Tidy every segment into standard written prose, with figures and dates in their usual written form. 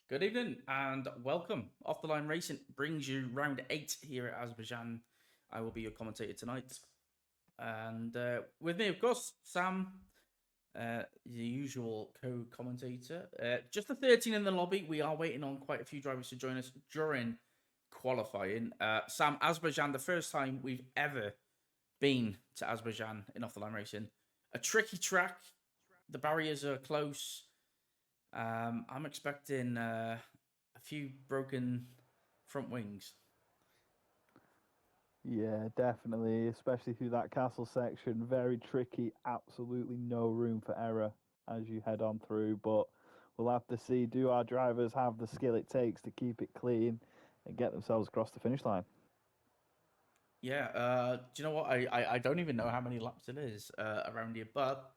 Good evening and welcome. Off the Line Racing brings you round 8 here at Azerbaijan. I will be your commentator tonight. And with me, of course, Sam, the usual co commentator. Just the 13 in the lobby. We are waiting on quite a few drivers to join us during qualifying. Sam, Azerbaijan, the first time we've ever been to Azerbaijan in Off the Line Racing. A tricky track. The barriers are close. I'm expecting a few broken front wings. Yeah, definitely, especially through that castle section. Very tricky, absolutely no room for error as you head on through. But we'll have to see, do our drivers have the skill it takes to keep it clean and get themselves across the finish line? Yeah, do you know what? I don't even know how many laps it is around here, but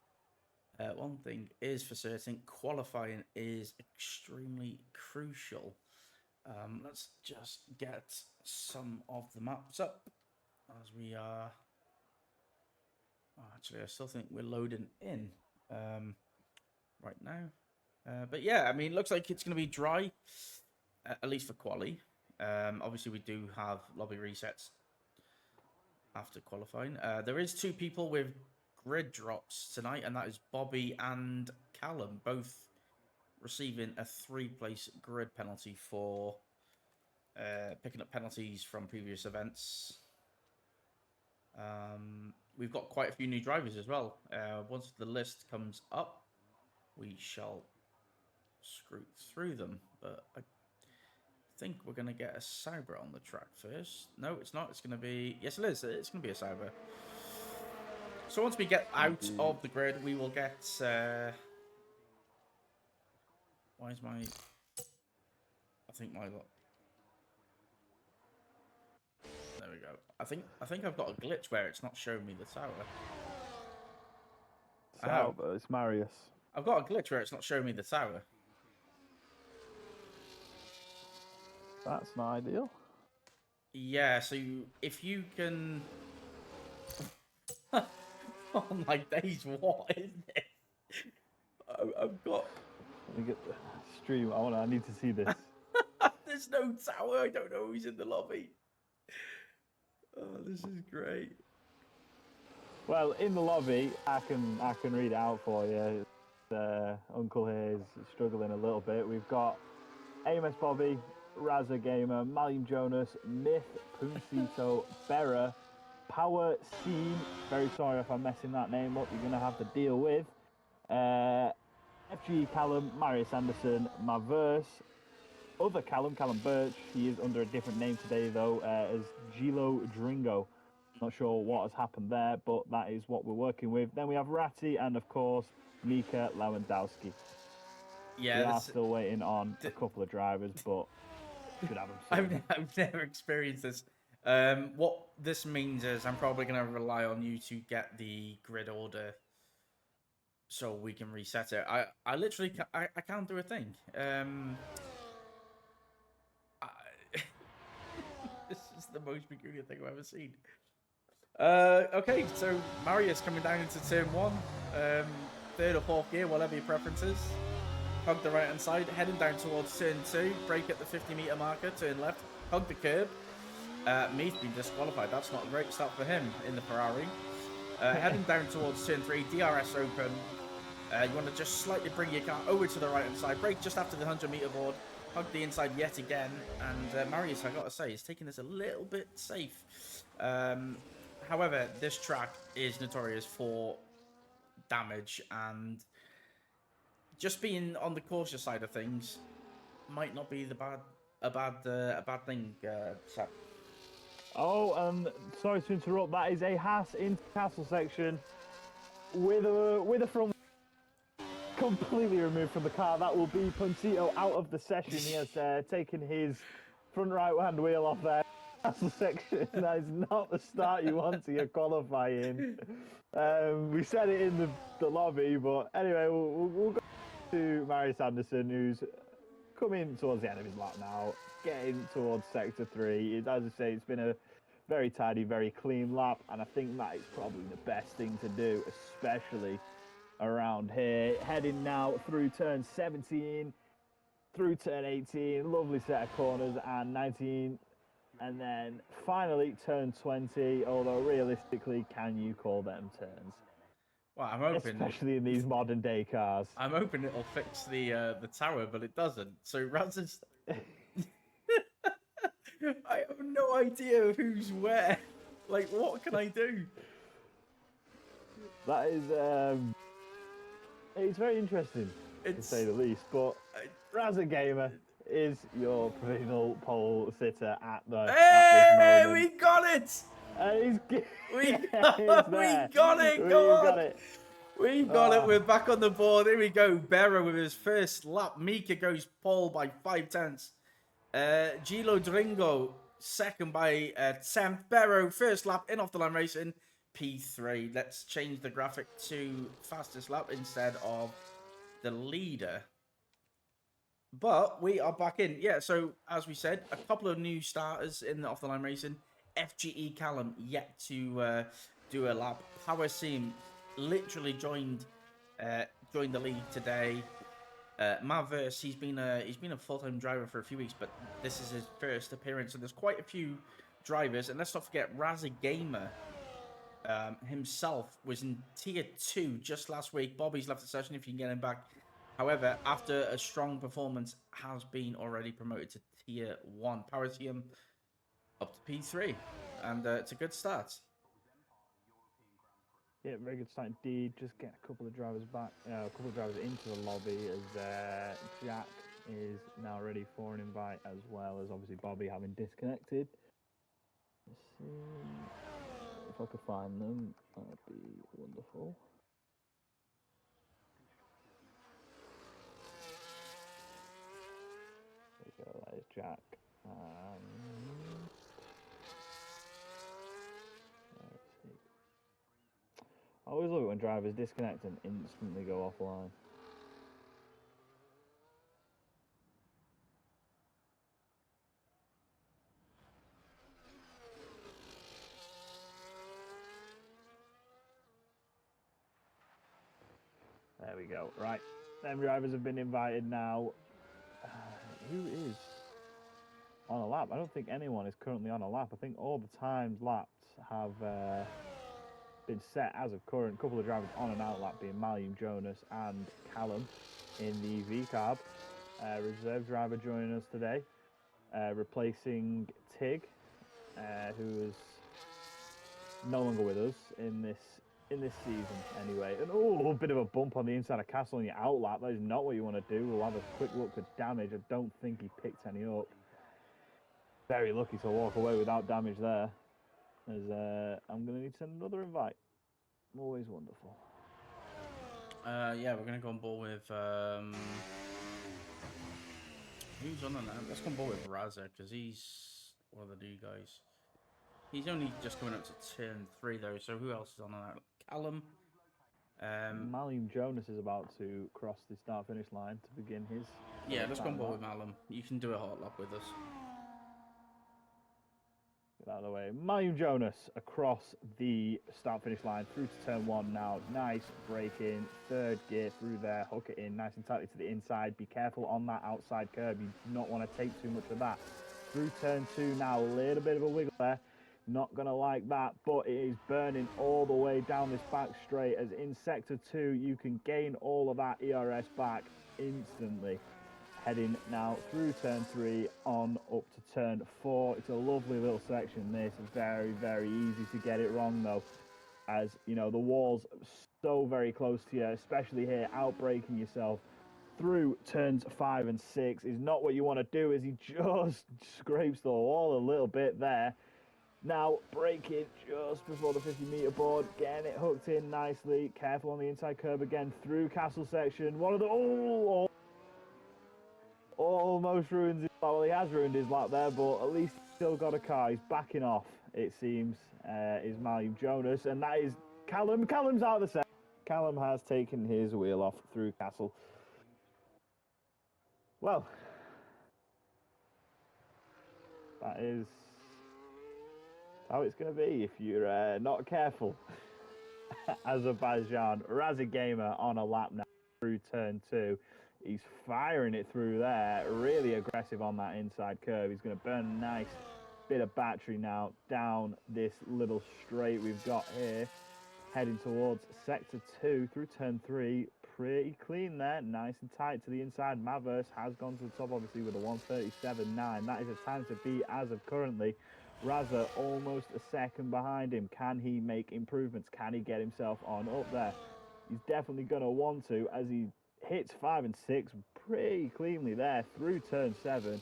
one thing is for certain qualifying is extremely crucial. Let's just get some of the maps up as we are. Oh, actually, I still think we're loading in right now. But yeah, I mean, looks like it's going to be dry, at least for quali. Obviously, we do have lobby resets after qualifying. There is two people with grid drops tonight, and that is Bobby and Callum, both receiving a 3-place grid penalty for picking up penalties from previous events. We've got quite a few new drivers as well. Once the list comes up, we shall scroot through them. But I think we're going to get a Sauber on the track first. No, it's not. It's going to be... Yes, it is. It's going to be a Sauber. So once we get out Indeed. of the grid, we will get... Why is my... I think my... There we go. I think I've got a glitch where it's not showing me the tower. I have. Sauber, it's Marius. I've got a glitch where it's not showing me the tower. That's not ideal. Yeah, so if you can... Oh my days, what is this? I've got... Let me get the stream. I need to see this. There's no tower. I don't know who's in the lobby. Oh, this is great. Well, in the lobby, I can read it out for you. Uncle here is struggling a little bit. We've got AMS Bobby, Raza Gamer, Malium Jonas, Myth, Puncito, Bera, Power Scene. Very sorry if I'm messing that name up. You're gonna have to deal with. FG Callum, Marius Anderson, Maverse, other Callum Birch. He is under a different name today though, as Gilo Dringo. Not sure what has happened there, but that is what we're working with. Then we have Ratty and, of course, Mika Lewandowski. Yeah, We are still waiting on a couple of drivers, but should have them soon. I've never experienced this. What this means is I'm probably going to rely on you to get the grid order so we can reset it. I literally I can't do a thing. This is the most peculiar thing I've ever seen. Okay, so Marius coming down into turn 1. Third or fourth gear, whatever your preference is. Hug the right hand side, heading down towards turn 2. Brake at the 50-meter marker, turn left, hug the curb. Meath been disqualified. That's not a great start for him in the Ferrari. Heading down towards turn 3, DRS open. You want to just slightly bring your car over to the right hand side. Brake just after the 100-meter board. Hug the inside yet again. And Marius, I got to say, is taking this a little bit safe. However, this track is notorious for damage, and just being on the cautious side of things might not be a bad thing, Sam. Oh, sorry to interrupt. That is a Haas into castle section with a front completely removed from the car. That will be Puncito out of the session. He has taken his front right-hand wheel off there. Castle section. That is not the start you want to your qualifying. We said it in the lobby, but anyway, we'll go to Marius Anderson, who's coming towards the end of his lap now, getting towards sector 3. As I say, it's been a very tidy, very clean lap, and I think that is probably the best thing to do, especially around here. Heading now through turn 17. through turn 18, lovely set of corners, and 19, and then finally turn 20, although realistically, can you call them turns? Well, I'm hoping. Especially in these modern day cars. I'm hoping it'll fix the tower, but it doesn't. So Raz's. I have no idea who's where. Like, what can I do? That is, it's very interesting, to say the least. But Razza Gamer is your provisional pole sitter at this Hey, moment. we got it! We got it! Go on! Got it. We got it. We're back on the board. Here we go. Berra with his first lap. Mika goes pole by 5/10. Gilo Dringo second by 10th. Berra first lap in off the line racing. P3. Let's change the graphic to fastest lap instead of the leader. But we are back in. Yeah, so as we said, a couple of new starters in the off the line racing. FGE Callum yet to do a lap. Power Sim literally joined the league today. Maverse, he's been a full-time driver for a few weeks, but this is his first appearance. So there's quite a few drivers, and let's not forget Razza Gamer himself was in tier 2 just last week. Bobby's left the session if you can get him back. However, after a strong performance, has been already promoted to tier 1. Power Team up to P3, and it's a good start. Yeah, very good start indeed. Just get a couple of drivers back, a couple of drivers into the lobby as Jack is now ready for an invite, as well as obviously Bobby having disconnected. Let's see if I could find them. That'd be wonderful. There we go. That is Jack. I always love it when drivers disconnect and instantly go offline. There we go. Right, them drivers have been invited now. Who is on a lap? I don't think anyone is currently on a lap. I think all the times laps have been set as of current. A couple of drivers on and out lap being Malium Jonas and Callum in the V-Carb. Reserve driver joining us today, replacing Tig, who is no longer with us in this season anyway. And a bit of a bump on the inside of Castle on your out lap. That is not what you want to do. We'll have a quick look at damage. I don't think he picked any up. Very lucky to walk away without damage there. As I'm going to need to send another invite. Always wonderful. Yeah, we're gonna go on board with who's on that? Let's go on board with Razza because he's one of the new guys. He's only just coming up to turn 3 though. So who else is on that? Callum. Malium Jonas is about to cross the start-finish line to begin his. Yeah, let's go on board with Malum. You can do a hot lap with us. Get out of the way. Malium Jonas across the start-finish line through to turn 1 now. Nice break in, third gear through there, hook it in nice and tightly to the inside. Be careful on that outside curb. You do not want to take too much of that. Through turn 2 now, a little bit of a wiggle there. Not going to like that, but it is burning all the way down this back straight, as in sector 2 you can gain all of that ERS back instantly. Heading now through turn 3 on up to turn 4. It's a lovely little section this. Very, very easy to get it wrong though, as you know the wall's so very close to you, especially here. Outbraking yourself through turns 5 and 6 is not what you want to do, as he just scrapes the wall a little bit there. Now braking just before the 50-meter board, getting it hooked in nicely. Careful on the inside curb again through castle section. One of the almost ruins his lap. Well, he has ruined his lap there, but at least he's still got a car. He's backing off, it seems. Is Malium Jonas, and that is Callum. Callum's out of the set. Callum has taken his wheel off through castle. Well, that is how it's going to be if you're not careful. Azerbaijan, Razza Gamer on a lap now through turn 2. He's firing it through there. Really aggressive on that inside curve. He's going to burn a nice bit of battery now down this little straight we've got here. Heading towards sector 2 through turn 3. Pretty clean there. Nice and tight to the inside. Mavers has gone to the top, obviously, with a 1:37.9. That is a time to beat as of currently. Raza almost a second behind him. Can he make improvements? Can he get himself on up there? He's definitely going to want to, as he hits 5 and 6 pretty cleanly there through turn 7.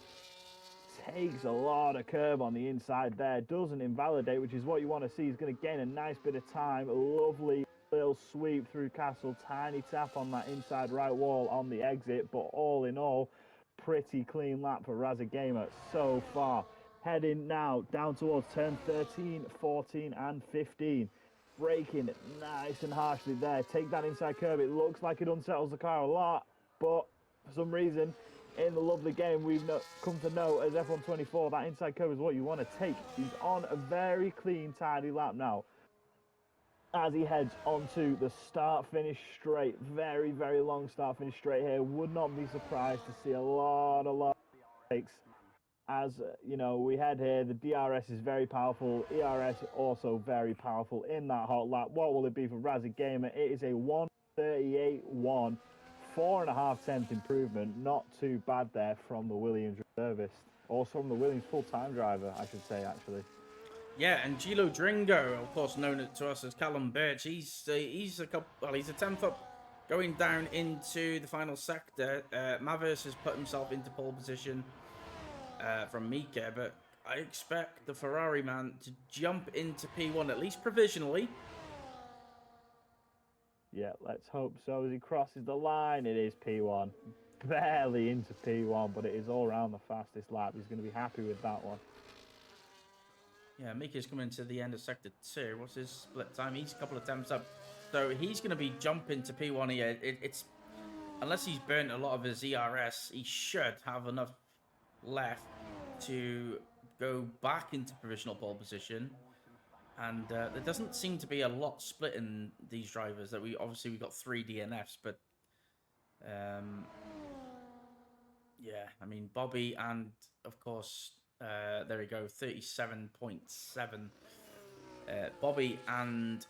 Takes a lot of curb on the inside there. Doesn't invalidate, which is what you want to see. He's going to gain a nice bit of time. A lovely little sweep through Castle. Tiny tap on that inside right wall on the exit. But all in all, pretty clean lap for Raza Gamer so far. Heading now down towards turn 13, 14 and 15. Braking nice and harshly there. Take that inside curb. It looks like it unsettles the car a lot. But for some reason, in the lovely game we've come to know as F124, that inside curve is what you want to take. He's on a very clean, tidy lap now as he heads onto the start-finish straight. Very, very long start-finish straight here. Would not be surprised to see a lot of takes. As, you know, we head here, the DRS is very powerful. ERS also very powerful in that hot lap. What will it be for Raza Gamer? It is a 1:38.1. 4.5 tenths improvement. Not too bad there from the Williams reservist. Also from the Williams full-time driver, I should say, actually. Yeah, and Gilo Dringo, of course known to us as Callum Birch, he's a 10th up, going down into the final sector. Mavers has put himself into pole position from Mika, but I expect the Ferrari man to jump into P1, at least provisionally. Yeah, let's hope so. As he crosses the line, it is P1. Barely into P1, but it is all around the fastest lap. He's going to be happy with that one. Yeah, Mika's coming to the end of sector 2. What's his split time? He's a couple of attempts up. So he's going to be jumping to P1 here. It's unless he's burnt a lot of his ERS, he should have enough left to go back into provisional pole position. And there doesn't seem to be a lot split in these drivers. That we got 3 DNFs, but yeah, I mean Bobby and of course there we go, 37.7. Bobby and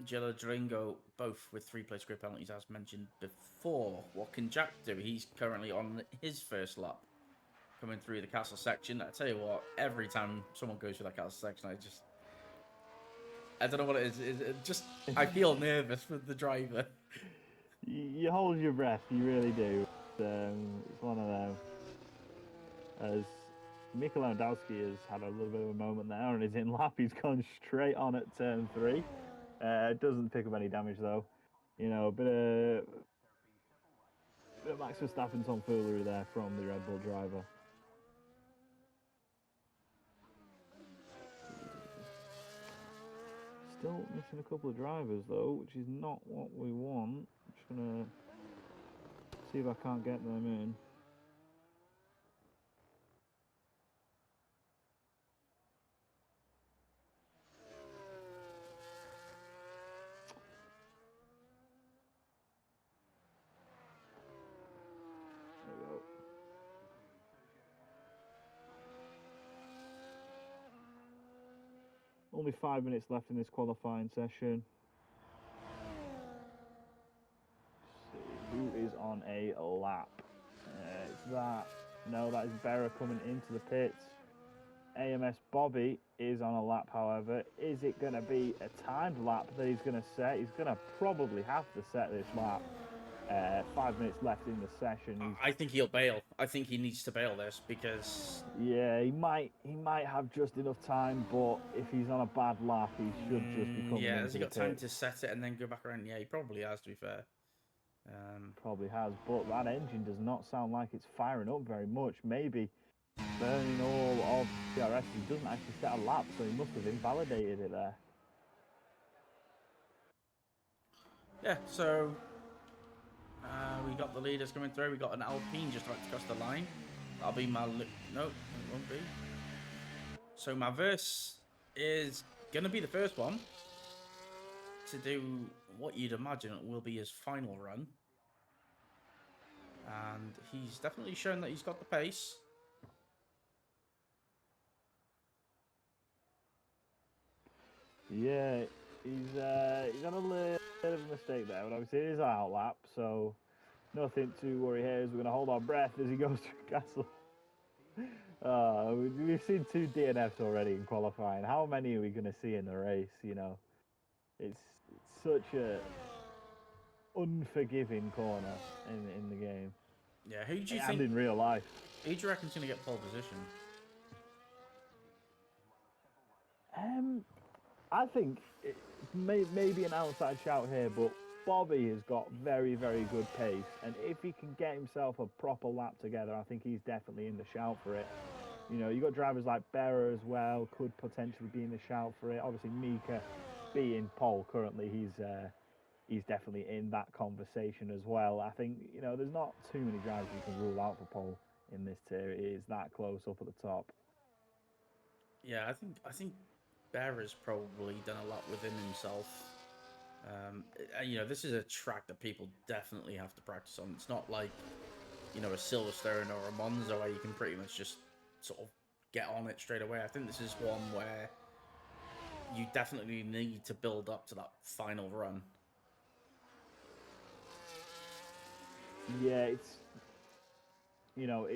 Jello Dringo both with 3 place grid penalties, as mentioned before. What can Jack do? He's currently on his first lap, coming through the castle section. I tell you what, every time someone goes through that castle section, I don't know what it is. It just I feel nervous for the driver. You hold your breath, you really do. It's one of them. As Mika Lewandowski has had a little bit of a moment there on his in lap. He's gone straight on at turn 3. Doesn't pick up any damage though. You know, a bit of Max Verstappen tomfoolery there from the Red Bull driver. Still missing a couple of drivers though, which is not what we want. I'm just gonna see if I can't get them in. There we go. Only 5 minutes left in this qualifying session. Who is on a lap? It's that. No, that is Berra coming into the pits. AMS Bobby is on a lap, however. Is it going to be a timed lap that he's going to set? He's going to probably have to set this lap. 5 minutes left in the session. I think he'll bail. I think he needs to bail this because... Yeah, he might have just enough time, but if he's on a bad lap, he should just be coming yeah, into has he got the time pit. to set it and then go back around? Yeah, he probably has, to be fair. Probably has, but that engine does not sound like it's firing up very much. Maybe burning all of DRS. He doesn't actually set a lap, so he must have invalidated it there. Yeah, so we got the leaders coming through. We got an Alpine just about to cross the line. That'll be no, it won't be. So my verse is gonna be the first one to do what you'd imagine will be his final run. And he's definitely shown that he's got the pace. Yeah, he's on a little bit of a mistake there, but obviously it is an outlap, so nothing to worry here. As we're going to hold our breath as he goes through Castle. We've seen 2 DNFs already in qualifying. How many are we going to see in the race? You know, it's such a unforgiving corner in the game. Yeah, who do you And think? in real life. Who do you reckon's going to get pole position? I think it maybe an outside shout here, but Bobby has got very, very good pace, and if he can get himself a proper lap together, I think he's definitely in the shout for it. You know, you got drivers like Berra as well, could potentially be in the shout for it. Obviously, Mika being pole currently, he's definitely in that conversation as well. I think, you know, there's not too many drivers you can rule out for pole in this tier. It is that close up at the top. Yeah, I think Bearer's probably done a lot within himself. You know, this is a track that people definitely have to practice on. It's not like, you know, a Silverstone or a Monza where you can pretty much just sort of get on it straight away. I think this is one where you definitely need to build up to that final run. Yeah, it's, you know,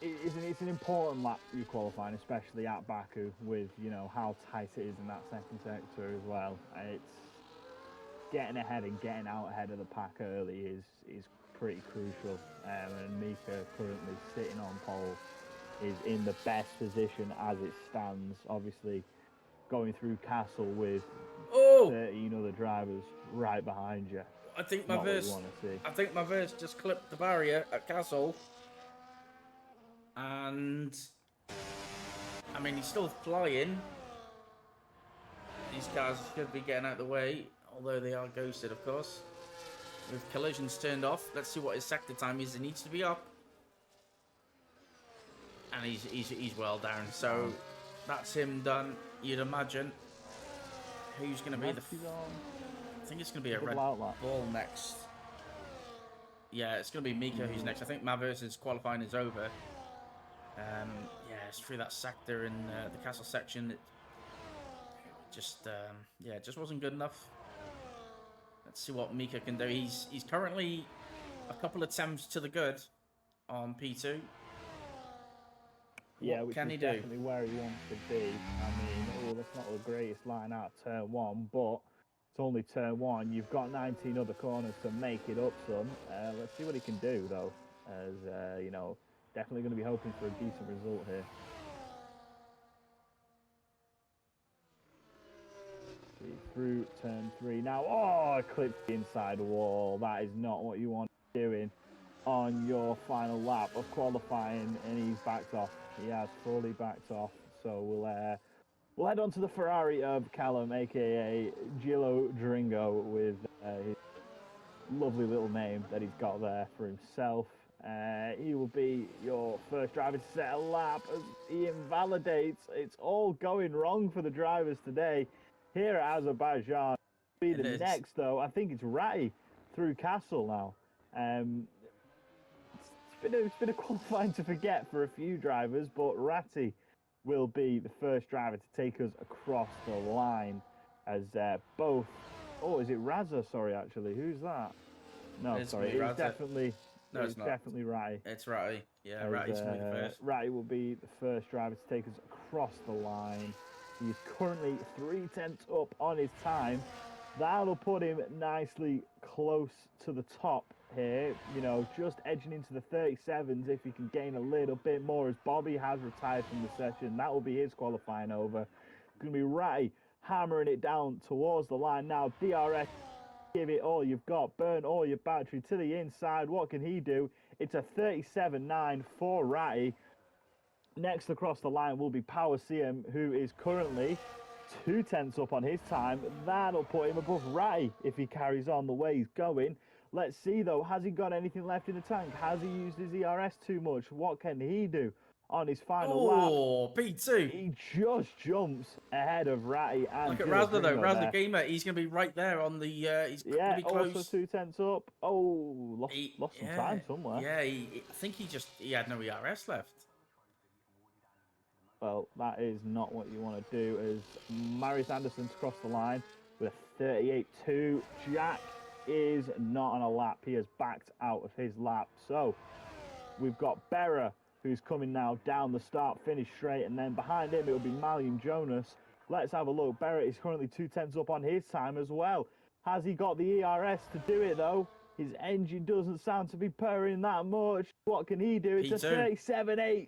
it's an important lap you qualifying, especially at Baku, with, you know, how tight it is in that second sector as well. It's getting ahead and getting out ahead of the pack early is pretty crucial. And Mika currently sitting on pole is in the best position as it stands. Obviously, going through Castle with Oh, 13 other drivers right behind you. I think my Not what you verse. want to see. I think my verse just clipped the barrier at Castle, and I mean he's still flying. These cars should be getting out of the way, although they are ghosted, of course. With collisions turned off, let's see what his sector time is. It needs to be up, and he's well down. So that's him done. You'd imagine. Who's going to be the? I think it's going to be a Red Bull next. Yeah, it's going to be Mika who's next. I think Maver's qualifying is over. Yeah, it's through that sector in the castle section. It just yeah, it just wasn't good enough. Let's see what Mika can do. He's currently a couple of attempts to the good on P2. Yeah, what which can is he do? definitely where he wants to be. I mean, that's not the greatest line out of turn 1, but it's only turn 1. You've got 19 other corners to make it up some. Let's see what he can do, though, as, you know, definitely going to be hoping for a decent result here. Through turn 3 now. Oh, clipped the inside wall. That is not what you want to be doing on your final lap of qualifying, and he's backed off. He has fully backed off. So we'll head on to the Ferrari of Callum, aka Gillo Dringo, with his lovely little name that he's got there for himself. He will be your first driver to set a lap as he invalidates. It's all going wrong for the drivers today here at Azerbaijan. Be the next, though. I think it's Ratty through Castle now. It's been a qualifying to forget for a few drivers, but Ratty will be the first driver to take us across the line as both. Oh, is it Raza? Sorry, actually, who's that? No, It's sorry, it's definitely. No, it's not. Definitely Ratty. It's Ratty. Yeah, Ratty's going to be the first. Ratty will be the first driver to take us across the line. He's currently 3/10 up on his time. That'll put him nicely close to the top here. You know, just edging into the 37s if he can gain a little bit more, as Bobby has retired from the session. That will be his qualifying over. Going to be Ratty hammering it down towards the line now. DRS, give it all you've got. Burn all your battery to the inside. What can he do? It's a 37.9 for Ratty. Next across the line will be Power CM, who is currently 2/10 up on his time. That'll put him above Ratty if he carries on the way he's going. Let's see, though. Has he got anything left in the tank? Has he used his ERS too much? What can he do? on his final lap. Oh, P2. He just jumps ahead of Ratty and Look at Gilles Razda though. Ringo Razda there. Gamer, he's going to be right there on the. He's going to Yeah, be also close. 2/10 up. Oh, lost some time somewhere. Yeah, I think he had no ERS left. Well, that is not what you want to do, as Marius Anderson's crossed the line with a 38.2. Jack is not on a lap. He has backed out of his lap. So we've got Berra, who's coming now down the start-finish straight, and then behind him it'll be Malium Jonas. Let's have a look. Berra is currently 2/10 up on his time as well. Has he got the ERS to do it, though? His engine doesn't sound to be purring that much. What can he do? It's a P2. 37.8.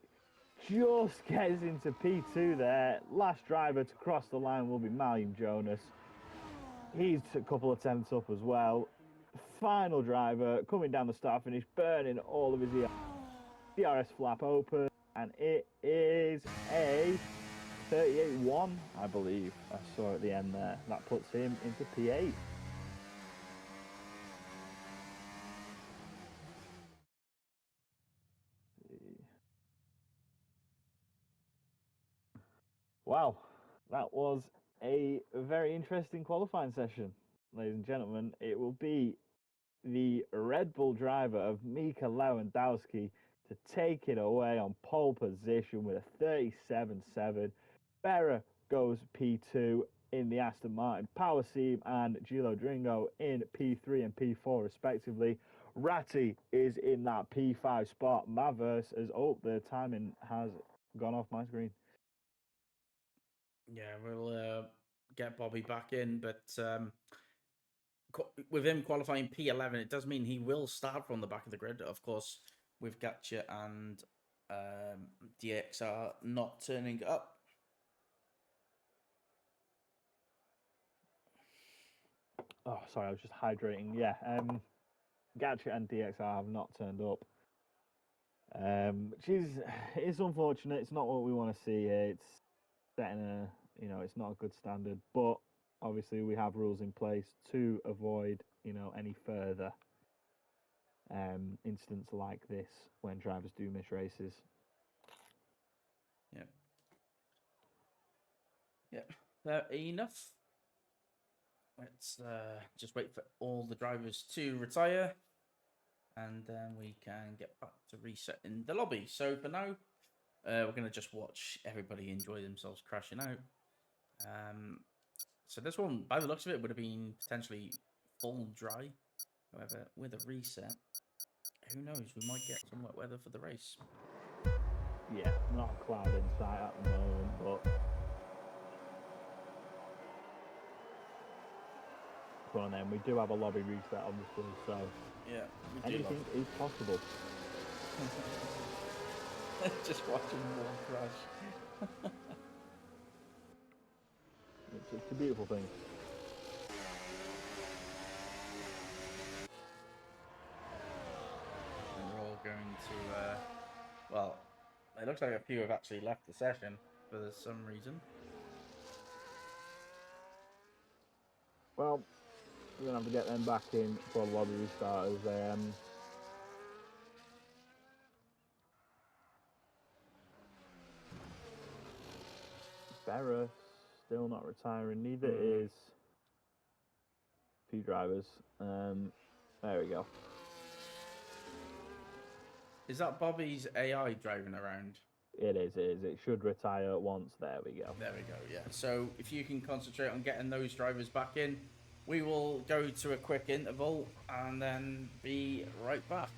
Just gets into P2 there. Last driver to cross the line will be Malium Jonas. He's a couple of tenths up as well. Final driver coming down the start finish, burning all of his DRS flap open, and it is a 38.1, I believe. I saw at the end there. That puts him into P8. Wow, that was a very interesting qualifying session, ladies and gentlemen. It will be the Red Bull driver of Mika Lewandowski to take it away on pole position with a 37.7. Berra goes P2 in the Aston Martin Power Seam, and Gilles Ringo in P3 and P4 respectively. Ratty is in that P5 spot. Maverse as the timing has gone off my screen. Yeah, we'll get Bobby back in, but with him qualifying P11, it does mean he will start from the back of the grid. Of course, with Gacha and DXR not turning up. Oh, sorry, I was just hydrating. Yeah, Gacha and DXR have not turned up. It's unfortunate. It's not what we want to see here. It's setting it's not a good standard. But obviously, we have rules in place to avoid, any further incidents like this when drivers do miss races. Yep. Yep. Fair enough. Let's just wait for all the drivers to retire, and then we can get back to resetting the lobby. So for now, we're going to just watch everybody enjoy themselves crashing out. So this one, by the looks of it, would have been potentially full dry. However, with a reset, who knows? We might get some wet weather for the race. Yeah, not a cloud in sight at the moment, but go on then. We do have a lobby reset, obviously, so Yeah, we do. Anything is possible. Just watching more crash. It's a beautiful thing. And we're all going to, well, it looks like a few have actually left the session for some reason. Well, we're going to have to get them back in for the lobby restarters. Berra still not retiring. Neither is a few drivers. There we go. Is that Bobby's AI driving around? It is. It should retire once. There we go. There we go, yeah. So if you can concentrate on getting those drivers back in, we will go to a quick interval and then be right back.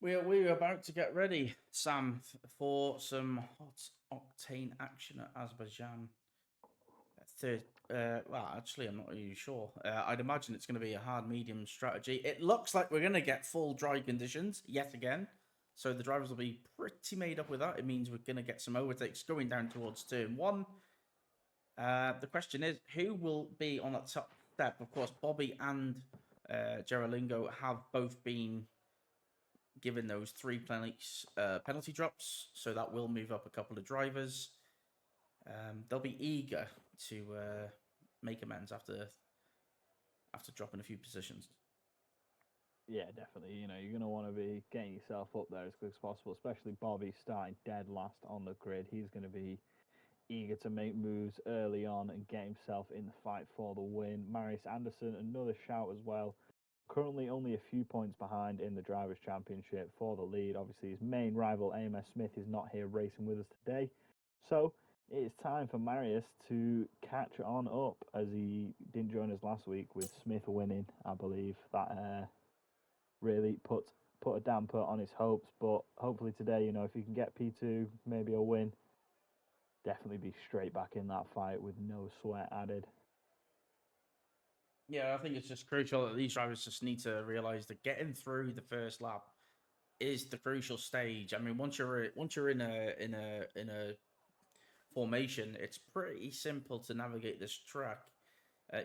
We're about to get ready, Sam, for some hot octane action at Azerbaijan. Third, well, actually, I'm not really sure. I'd imagine it's going to be a hard medium strategy. It looks like we're going to get full dry conditions yet again, so the drivers will be pretty made up with that. It means we're going to get some overtakes going down towards turn one. The question is, who will be on that top step? Of course, Bobby and Geralingo have both been given those three penalty drops, so that will move up a couple of drivers. They'll be eager to make amends after dropping a few positions. Yeah, definitely. You know, you're going to want to be getting yourself up there as quick as possible, especially Bobby starting dead last on the grid. He's going to be eager to make moves early on and get himself in the fight for the win. Marius Anderson, another shout as well. Currently only a few points behind in the Drivers' Championship for the lead. Obviously, his main rival, AMS Smith, is not here racing with us today. So it's time for Marius to catch on up, as he didn't join us last week with Smith winning, I believe. That really put a damper on his hopes. But hopefully today, you know, if he can get P2, maybe a win, definitely be straight back in that fight with no sweat added. Yeah, I think it's just crucial that these drivers just need to realize that getting through the first lap is the crucial stage. I mean, once you're in a formation, it's pretty simple to navigate this track.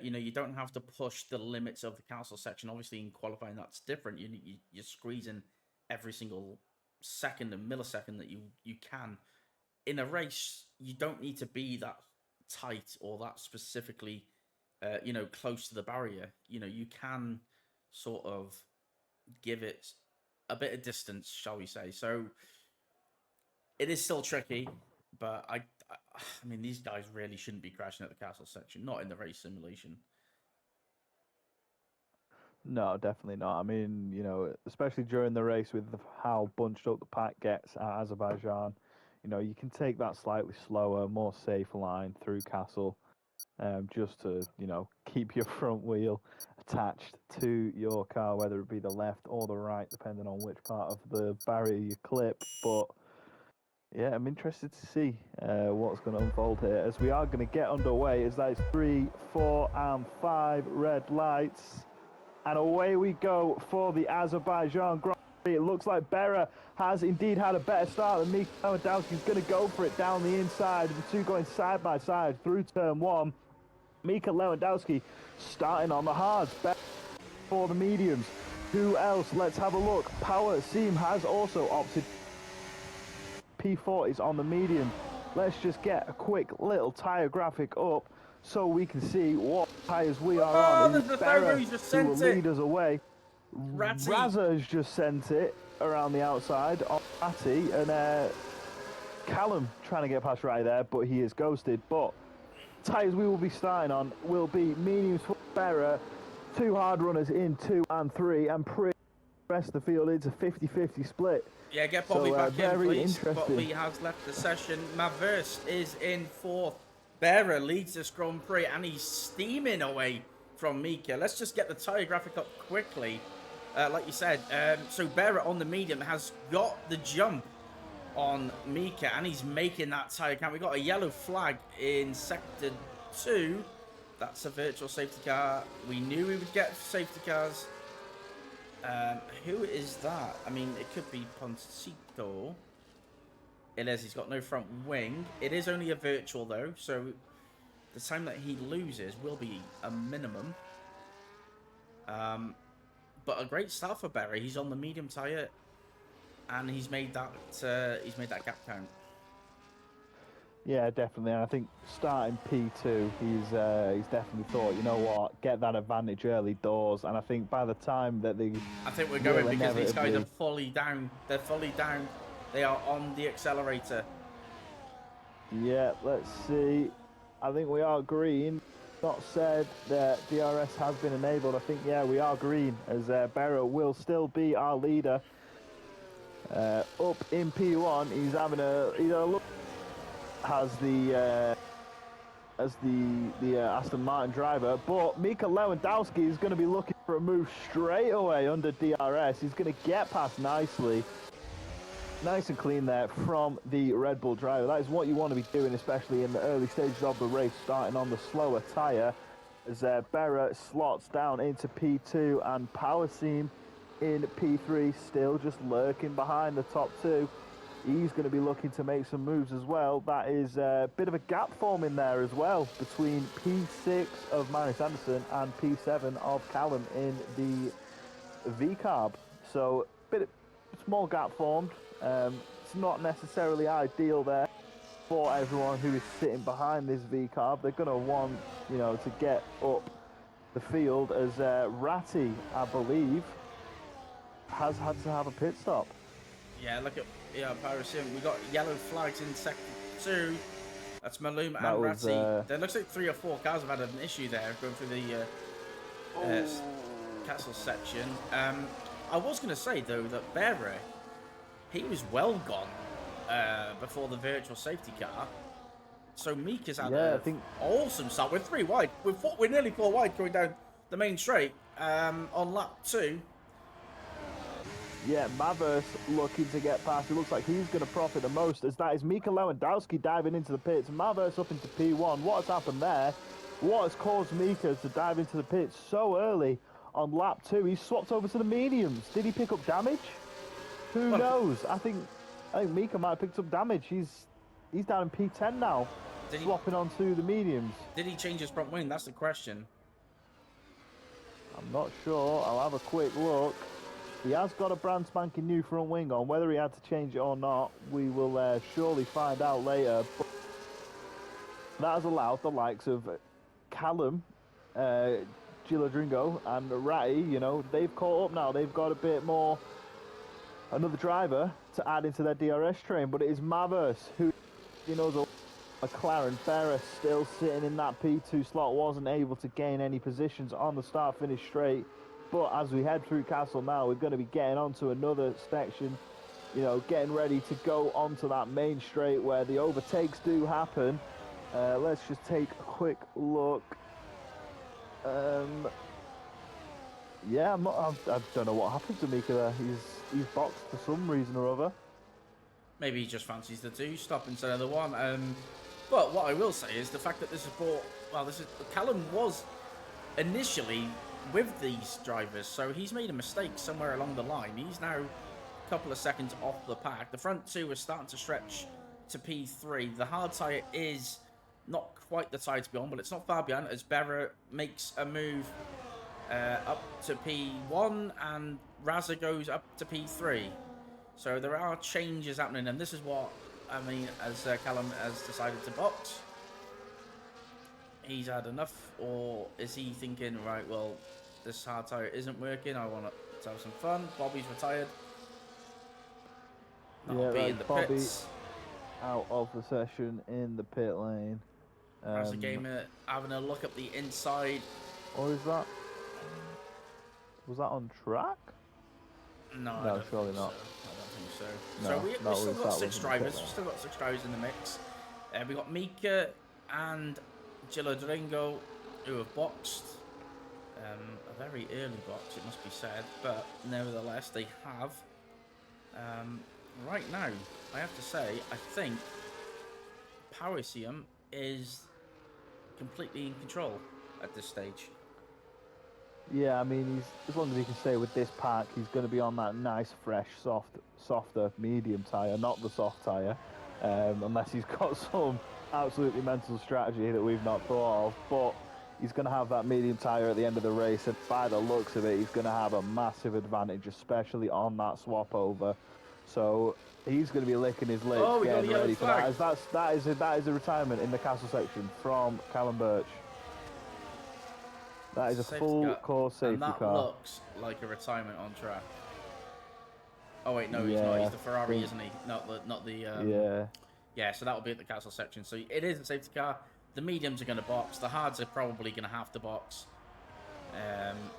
You know, you don't have to push the limits of the castle section. Obviously, in qualifying, that's different. You're squeezing every single second and millisecond that you can. In a race, you don't need to be that tight or that specifically, close to the barrier. You know, you can sort of give it a bit of distance, shall we say? So it is still tricky, but I mean, these guys really shouldn't be crashing at the castle section, not in the race simulation. No, definitely not. I mean, you know, especially during the race with how bunched up the pack gets at Azerbaijan, you know, you can take that slightly slower, more safe line through Castle, just to, you know, keep your front wheel attached to your car, whether it be the left or the right, depending on which part of the barrier you clip. But yeah, I'm interested to see what's going to unfold here as we are going to get underway. As that is 3, 4, and 5 red lights. And away we go for the Azerbaijan Grand Prix. It looks like Berra has indeed had a better start than Mika Lewandowski's going to go for it down the inside. The two going side by side through turn one. Mika Lewandowski starting on the hards. Berra for the mediums. Who else? Let's have a look. Power Seam has also opted. P40 is on the medium. Let's just get a quick little tyre graphic up so we can see what tyres we are on. There's the driver who just sent will it. lead us away. Ratty. Raza has just sent it around the outside on Ratty, and Callum trying to get past right there, but he is ghosted. But tyres we will be starting on will be mediums for Berra, two hard runners in 2 and 3, and pretty the rest of the field it's a 50-50 split. Yeah, get Bobby back in, please. Interesting. Bobby has left the session. Maverse is in 4th. Berra leads this Grand Prix, and he's steaming away from Mika. Let's just get the tyre graphic up quickly. Like you said, so Berra on the medium has got the jump on Mika, and he's making that tyre count. We got a yellow flag in sector 2. That's a virtual safety car. We knew we would get safety cars. Who is that? I mean, it could be Poncito. It is. He's got no front wing. It is only a virtual, though, so the time that he loses will be a minimum. But a great start for Berry. He's on the medium tyre, and he's made that gap count. Yeah, definitely. And I think starting P2, he's definitely thought, you know what, get that advantage early doors. And I think by the time that I think we're going because these guys are fully down. They're fully down. They are on the accelerator. Yeah, let's see. I think we are green. Not said that DRS has been enabled. I think, yeah, we are green, as Berra will still be our leader. Up in P1, he's having a look. Has the as the Aston Martin driver, but Mika Lewandowski is going to be looking for a move straight away under DRS. He's going to get past nicely. Nice and clean there from the Red Bull driver. That is what you want to be doing, especially in the early stages of the race, starting on the slower tyre. As Berra slots down into P2 and Power Seam in P3, still just lurking behind the top two. He's going to be looking to make some moves as well. That is a bit of a gap forming there as well between P6 of Magnus Anderson and P7 of Callum in the V-carb. So bit of small gap formed. It's not necessarily ideal there for everyone who is sitting behind this V-carb. They're going to want, you know, to get up the field as Ratty, I believe, has had to have a pit stop. Yeah, look at Piracy. We got yellow flags in sector 2. That's Malum and was, Ratty. There looks like 3 or 4 cars have had an issue there going through the castle section. I was going to say, though, that Berra, he was well gone before the virtual safety car. So Mika's had an awesome start. We're 3 wide. We're nearly 4 wide going down the main straight on lap 2. Yeah, Mavers looking to get past. It looks like he's going to profit the most, as that is Mika Lewandowski diving into the pits. Mavers up into P1. What has happened there? What has caused Mika to dive into the pits so early on lap 2? He swapped over to the mediums. Did he pick up damage? Who knows? I think Mika might have picked up damage. He's down in P10 now, swapping onto the mediums. Did he change his front wing? That's the question. I'm not sure. I'll have a quick look. He has got a brand spanking new front wing on. Whether he had to change it or not, we will surely find out later. But that has allowed the likes of Callum, Giladringo and Ratty, you know, they've caught up now. They've got a bit more, another driver to add into their DRS train. But it is Mavers who, you know, the McLaren Ferris still sitting in that P2 slot, wasn't able to gain any positions on the start-finish straight. But as we head through Castle now, we're going to be getting onto another section, you know, getting ready to go onto that main straight where the overtakes do happen. Let's just take a quick look. Yeah, I don't know what happened to Mika there. He's boxed for some reason or other. Maybe he just fancies the 2 stop instead of the 1. But what I will say is the fact that this is brought... Well, Callum was initially with these drivers, so he's made a mistake somewhere along the line. He's now a couple of seconds off the pack. The front 2 are starting to stretch to P3. The hard tyre is not quite the tyre to be on, but it's not far behind as Berra makes a move up to P1 and Raza goes up to P3. So there are changes happening, and this is what, I mean, as Callum has decided to box. He's had enough, or is he thinking, right, well, this hard tyre isn't working, I want to have some fun. Bobby's retired. That'll be in the pits. Out of the session in the pit lane. As a gamer having a look up the inside. Or is that... Was that on track? No, surely not. So. I don't think so. No, so we've still got 6 drivers. We've still got 6 drivers in the mix. We've got Mika and Giladringo who have boxed. A very early box, it must be said, but nevertheless they have. Right now, I have to say, I think Powerseum is completely in control at this stage. Yeah, I mean, as long as he can stay with this pack, he's going to be on that nice, fresh, softer medium tyre, not the soft tyre, unless he's got some absolutely mental strategy that we've not thought of. But he's going to have that medium tyre at the end of the race, and by the looks of it, he's going to have a massive advantage, especially on that swap over. So he's going to be licking his lips, getting ready for that. That is a retirement in the castle section from Callum Birch. That is a full course safety car. And that looks like a retirement on track. Oh wait, no, he's not. He's the Ferrari, isn't he? Not the. Yeah, so that will be at the castle section. So it is a safety car. The mediums are going to box. The hards are probably going to have to box.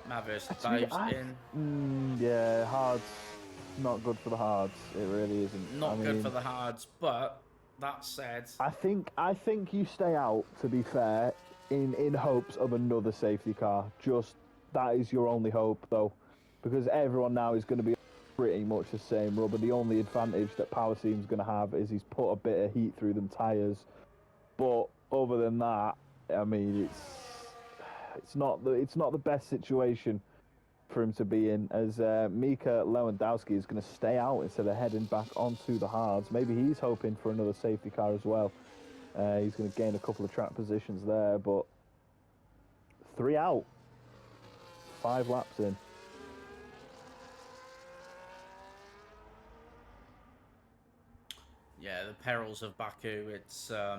Mavers dives in. Yeah, hards. Not good for the hards. It really isn't. Not good for the hards, but That said, I think you stay out, to be fair, in hopes of another safety car. Just that is your only hope, though, because everyone now is going to be pretty much the same rubber. The only advantage that Power Team's going to have is he's put a bit of heat through them tyres. But other than that, I mean, it's not the best situation for him to be in, as Mika Lewandowski is going to stay out instead of heading back onto the hards. Maybe he's hoping for another safety car as well. He's going to gain a couple of track positions there, but 3 out, 5 laps in. yeah, the perils of Baku. It's I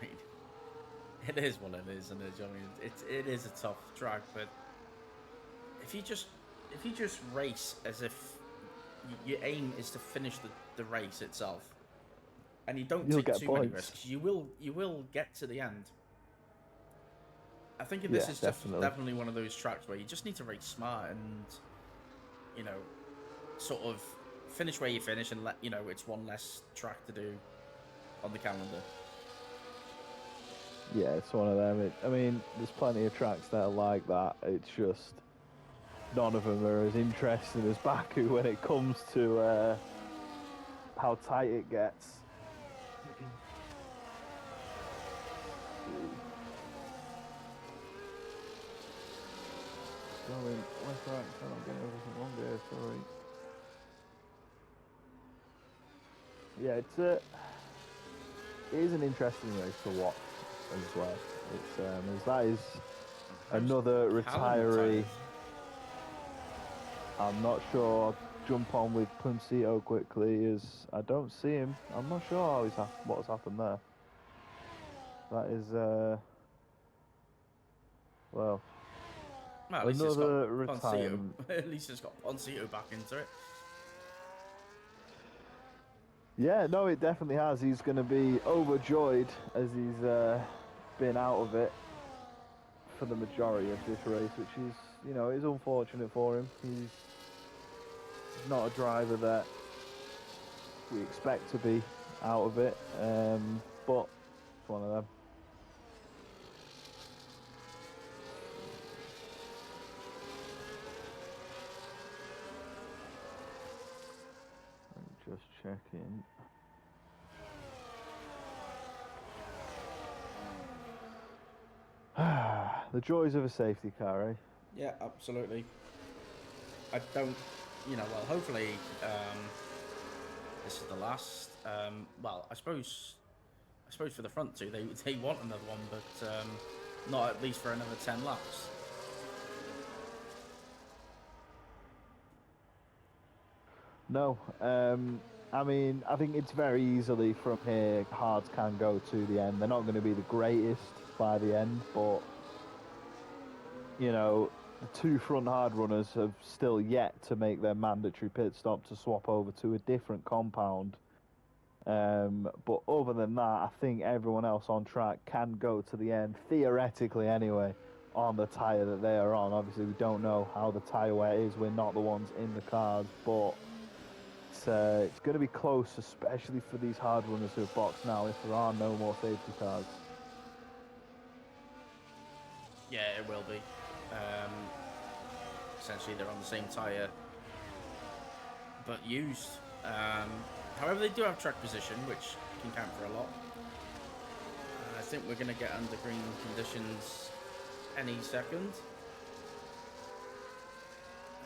mean, it is what it is, and I mean, it is a tough track, but if you just race as if your aim is to finish the race itself, and you don't You'll take get too many points. risks, you will get to the end. I think this Yeah, is definitely. definitely one of those tracks where you just need to race smart and, you know, sort of finish where you finish and let, it's one less track to do on the calendar. Yeah, it's one of them. I mean, there's plenty of tracks that are like that. It's just none of them are as interesting as Baku when it comes to how tight it gets. Going left, right, so I'm getting everything wrong there, sorry. Yeah, it is an interesting race to watch as well. It's as that is another retiree. I'm not sure. I'll jump on with Puncito quickly, as I don't see him. I'm not sure what's happened there. That is well, At least it's got another Poncito. retirement. At least it's got Poncito back into it. Yeah, no, it definitely has. He's going to be overjoyed as he's been out of it for the majority of this race, which is unfortunate for him. He's not a driver that we expect to be out of it, but it's one of them. I'm just checking. The joys of a safety car, eh? Yeah, absolutely. I don't, well, hopefully this is the last. Well, I suppose for the front two, they want another one, but not at least for another 10 laps. No, I mean, I think it's very easily from here, hards can go to the end. They're not going to be the greatest by the end, but, the 2 front hard runners have still yet to make their mandatory pit stop to swap over to a different compound. But other than that, I think everyone else on track can go to the end, theoretically anyway, on the tyre that they are on. Obviously, we don't know how the tyre wear is. We're not the ones in the cars, but it's going to be close, especially for these hard runners who are boxed now if there are no more safety cars. Yeah, it will be. Essentially, they're on the same tyre, but used. However, they do have track position, which can count for a lot. I think we're going to get under green conditions any second.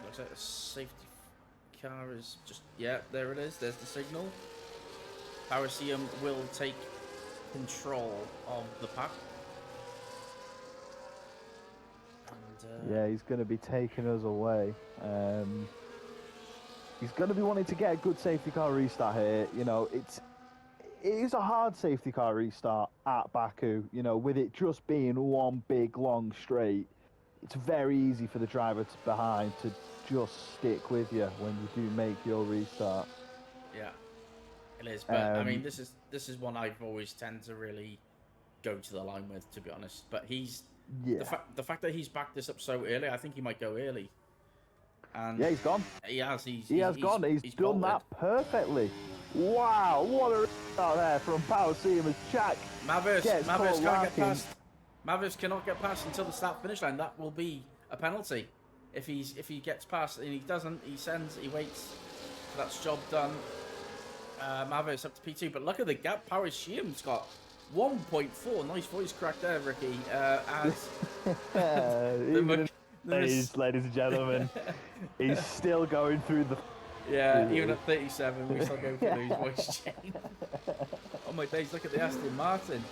Looks like the safety car is just... Yeah, there it is. There's the signal. Powerseum will take control of the pack. And, yeah, he's going to be taking us away. He's going to be wanting to get a good safety car restart here. It is a hard safety car restart at Baku. With it just being one big long straight, it's very easy for the driver behind to just stick with you when you do make your restart. Yeah, it is. But I mean, this is one I've always tend to really go to the line with, to be honest. But the fact that he's backed this up so early, I think he might go early. And yeah, he's gone. He has. He has gone. He's done bolted. that perfectly. Wow, what a out there from Power Seam as Jack Mavis gets can't caught get lacking. past. Mavis cannot get past until the start finish line. That will be a penalty if he gets past, and he doesn't. He waits. That's job done. Mavis up to P2, but look at the gap. Power Seam's got 1.4. Nice voice crack there, Ricky. As Ladies and gentlemen, he's still going through the. Yeah, even at 37, we still go through those voice chains. Oh my days, look at the Aston Martin.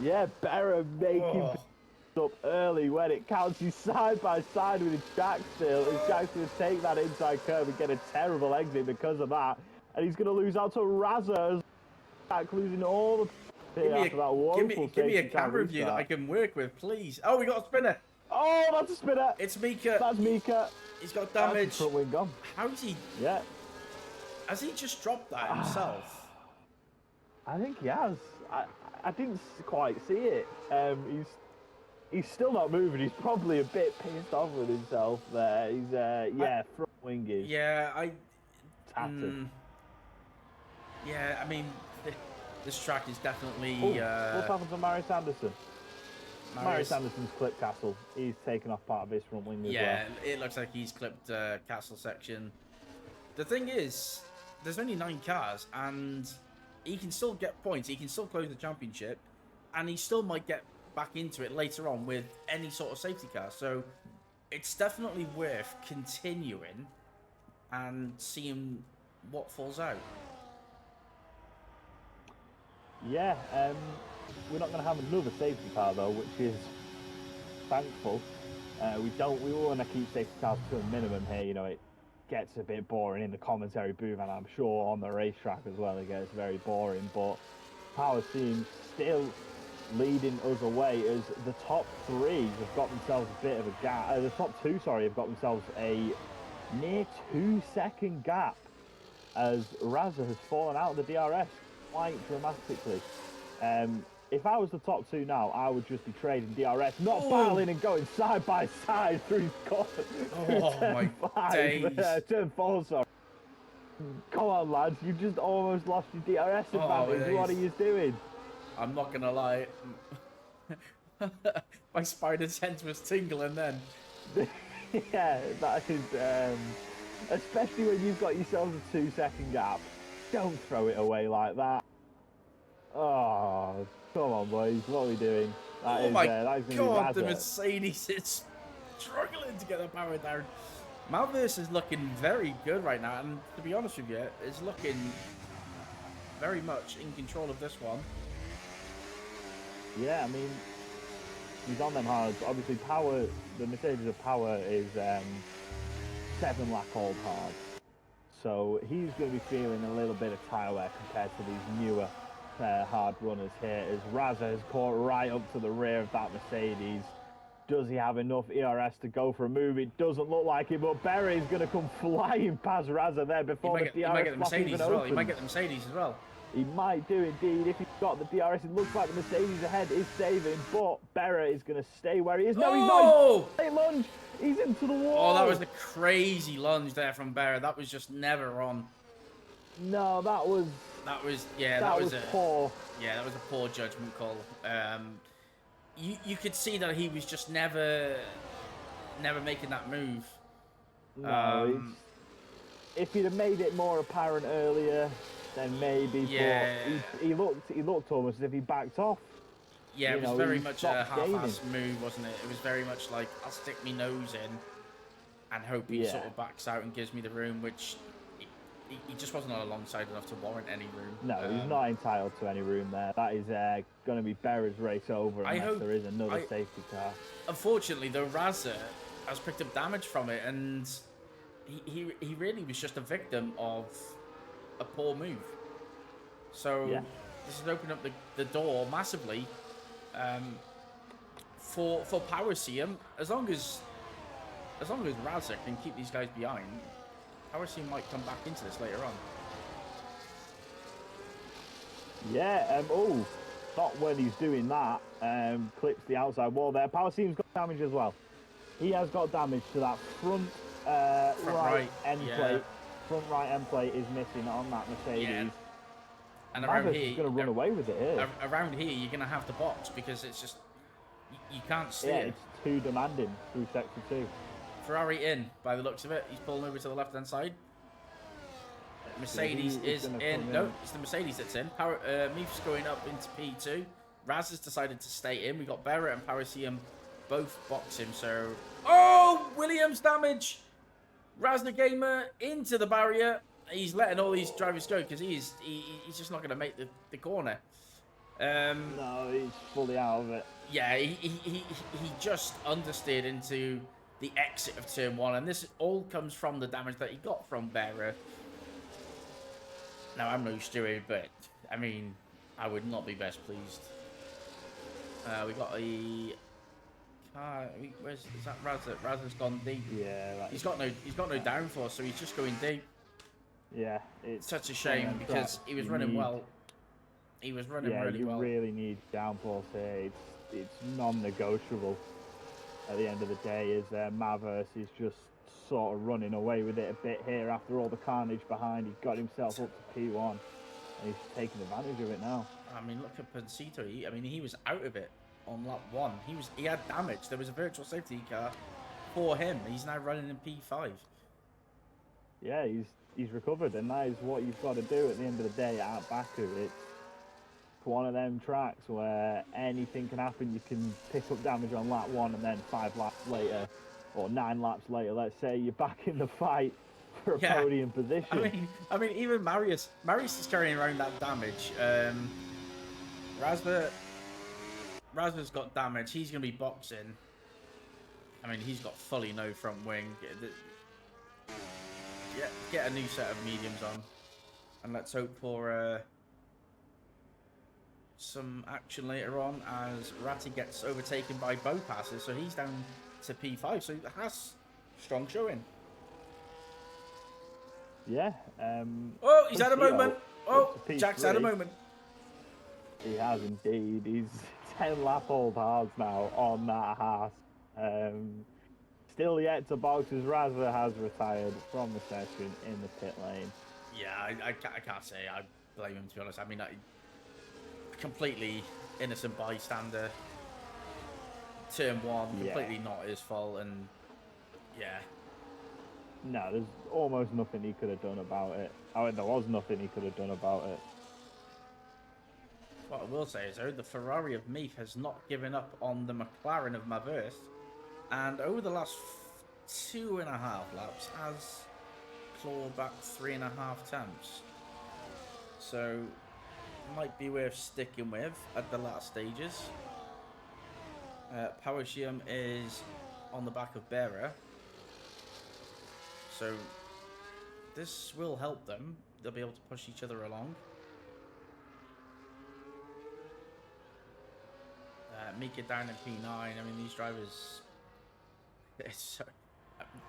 Yeah, Barra making up early when it counts. He's side by side with Jack still. And Jack's going to take that inside curve and get a terrible exit because of that. And he's going to lose out to Raza as Jack losing all the Give me a camera view that I can work with, please. Oh, we got a spinner. Oh, that's a spinner. It's Mika. That's Mika. He's got damage. Front wing gone. How's he? Yeah. Has he just dropped that himself? I think he has. I didn't quite see it. He's still not moving. He's probably a bit pissed off with himself there. He's front wing is. Yeah, tattered. Yeah, I mean, this track is definitely. What's happened to Marius Anderson? Marius Anderson's clipped Castle. He's taken off part of his front wing as well. Yeah, it looks like he's clipped Castle section. The thing is, there's only 9 cars, and he can still get points. He can still close the championship, and he still might get back into it later on with any sort of safety car. So it's definitely worth continuing and seeing what falls out. Yeah, we're not going to have another safety car though, which is thankful. We want to keep safety cars to a minimum here. You know, it gets a bit boring in the commentary booth, and I'm sure on the racetrack as well it gets very boring. But Power seems still leading us away as the top 3 have got themselves a bit of a gap. The top 2, sorry, have got themselves a near 2-second gap as Raza has fallen out of the DRS quite dramatically. If I was the top 2 now, I would just be trading DRS, not battling and going side by side through turn 5, turn 4, sorry. Come on, lads, you just almost lost your DRS advantage. What are you doing? I'm not gonna lie. My spider sense was tingling then. Yeah, that is, especially when you've got yourself a 2-second gap. Don't throw it away like that. Oh, come on, boys. What are we doing? My God, the Mercedes is struggling to get the power down. Malvis is looking very good right now, and to be honest with you, is looking very much in control of this one. Yeah, I mean, he's on them hard. Obviously, the Mercedes of power is 7 lap old hard. So he's going to be feeling a little bit of tyre wear compared to these newer hard runners here, as Raza has caught right up to the rear of that Mercedes. Does he have enough ERS to go for a move? It doesn't look like it, but Berry's going to come flying past Raza there before the DRS he might get the Mercedes as well. He might get the Mercedes as well. He might do indeed. If he's got the DRS, it looks like the Mercedes ahead is saving, but Berra is going to stay where he is. No, he's not. He's lunge. He's into the wall. Oh, that was the crazy lunge there from Berra. That was just never on. No, that was poor. Yeah, that was a poor judgment call. You could see that he was just never making that move. No, if he'd have made it more apparent earlier, then maybe. Yeah. But he looked almost as if he backed off. Yeah, it was very much a half-assed move, wasn't it? It was very much like, I'll stick my nose in and hope he sort of backs out and gives me the room, which he just wasn't alongside enough to warrant any room. No, he's not entitled to any room there. That is going to be Berra's race over unless there is another safety car. Unfortunately, the Raza has picked up damage from it, and he really was just a victim of a poor move. So this has opened up the door massively for Power CM. As long as Raza can keep these guys behind, Power CM might come back into this later on. Yeah, not when he's doing that. Clips the outside wall there. Power CM's got damage as well. He has got damage to that front right end plate. front right end plate is missing on that Mercedes. Yeah. And Mavericks around here, is going to run away with it here. Around here, you're gonna have to box because it's just you can't steer. Yeah, it's too demanding through sector 2. Ferrari in by the looks of it. He's pulling over to the left hand side. Mercedes is in. No, it's the Mercedes that's in. Meef's going up into P2. Raz has decided to stay in. We got Barrett and Parisium both boxing. So, oh, Williams damage. Razna Gamer into the barrier. He's letting all these drivers go because he's just not going to make the corner. No, he's fully out of it. Yeah, he just understeered into the exit of turn 1, and this all comes from the damage that he got from Bearer. Now, I'm no steward, but I mean, I would not be best pleased. We got a car. Where's is that Raz? Raz's gone deep. Yeah, he's got no downforce, so he's just going deep. Yeah, it's such a shame because he was running well. He was running really well. Yeah, you really need downforce here. It's non-negotiable at the end of the day. Is Mavers is just sort of running away with it a bit here after all the carnage behind. He's got himself up to P1 and he's taking advantage of it now. I mean, look at Pancito. He was out of it on lap 1. He had damage. There was a virtual safety car for him. He's now running in P5. Yeah, he's recovered, and that is what you've got to do at the end of the day at Baku. It's one of them tracks where anything can happen. You can pick up damage on lap 1 and then 5 laps later or 9 laps later, let's say, you're back in the fight for a podium position. I mean even Marius is carrying around that damage. Razva's got damage. He's going to be boxing. I mean, he's got fully no front wing. Get a new set of mediums on, and let's hope for some action later on as Ratty gets overtaken by both passes, so he's down to P5. So Haas strong showing. Yeah. Oh, he's had a moment. Oh, Jack's had a moment. He has indeed. He's 10 lap old halves now on that Haas. Still yet to box as Razva has retired from the session in the pit lane. Yeah, I can't say I blame him, to be honest. I mean, completely innocent bystander. Turn 1, completely not his fault, and yeah. No, there's almost nothing he could have done about it. I mean, there was nothing he could have done about it. What I will say is, though, the Ferrari of Meath has not given up on the McLaren of Mavers, and over the last 2.5 laps has clawed back 3.5 temps. So, might be worth sticking with at the last stages. Powershium is on the back of Bearer. So, this will help them. They'll be able to push each other along. Mika down in P9. I mean, these drivers...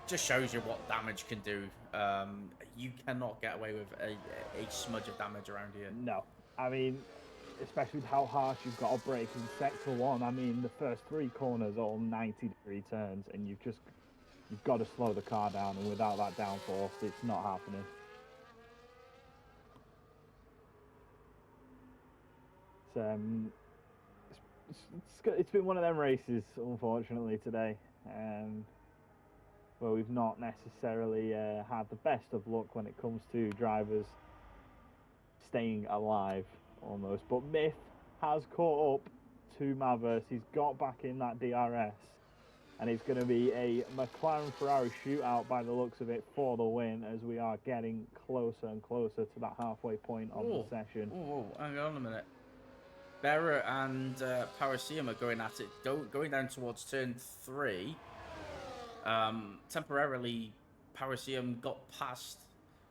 just shows you what damage can do. You cannot get away with a smudge of damage around here. No. I mean, especially with how harsh you've got to brake in Sector 1. I mean, the first 3 corners are all 90-degree turns, and you've got to slow the car down, and without that downforce, it's not happening. It's been one of them races, unfortunately, today, where we've not necessarily had the best of luck when it comes to drivers staying alive, almost. But Myth has caught up to Mavers. He's got back in that DRS, and it's going to be a McLaren-Ferrari shootout by the looks of it for the win, as we are getting closer and closer to that halfway point of the session. Oh, hang on a minute. Bearer and Parasium are going at it, going down towards turn 3. Temporarily, Parasium got past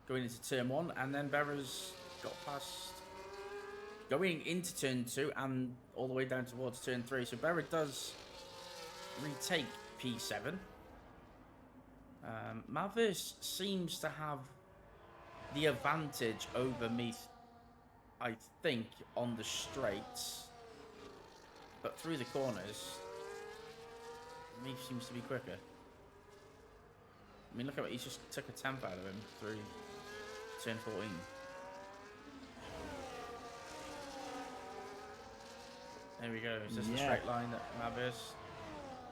going into turn 1, and then Bearer's got past going into turn 2 and all the way down towards turn 3. So Bearer does retake P7. Mavis seems to have the advantage over Meath, I think, on the straights, but through the corners, Meath seems to be quicker. I mean, look at it, he just took a temp out of him turn 14. There we go. It's just a straight line that Mavis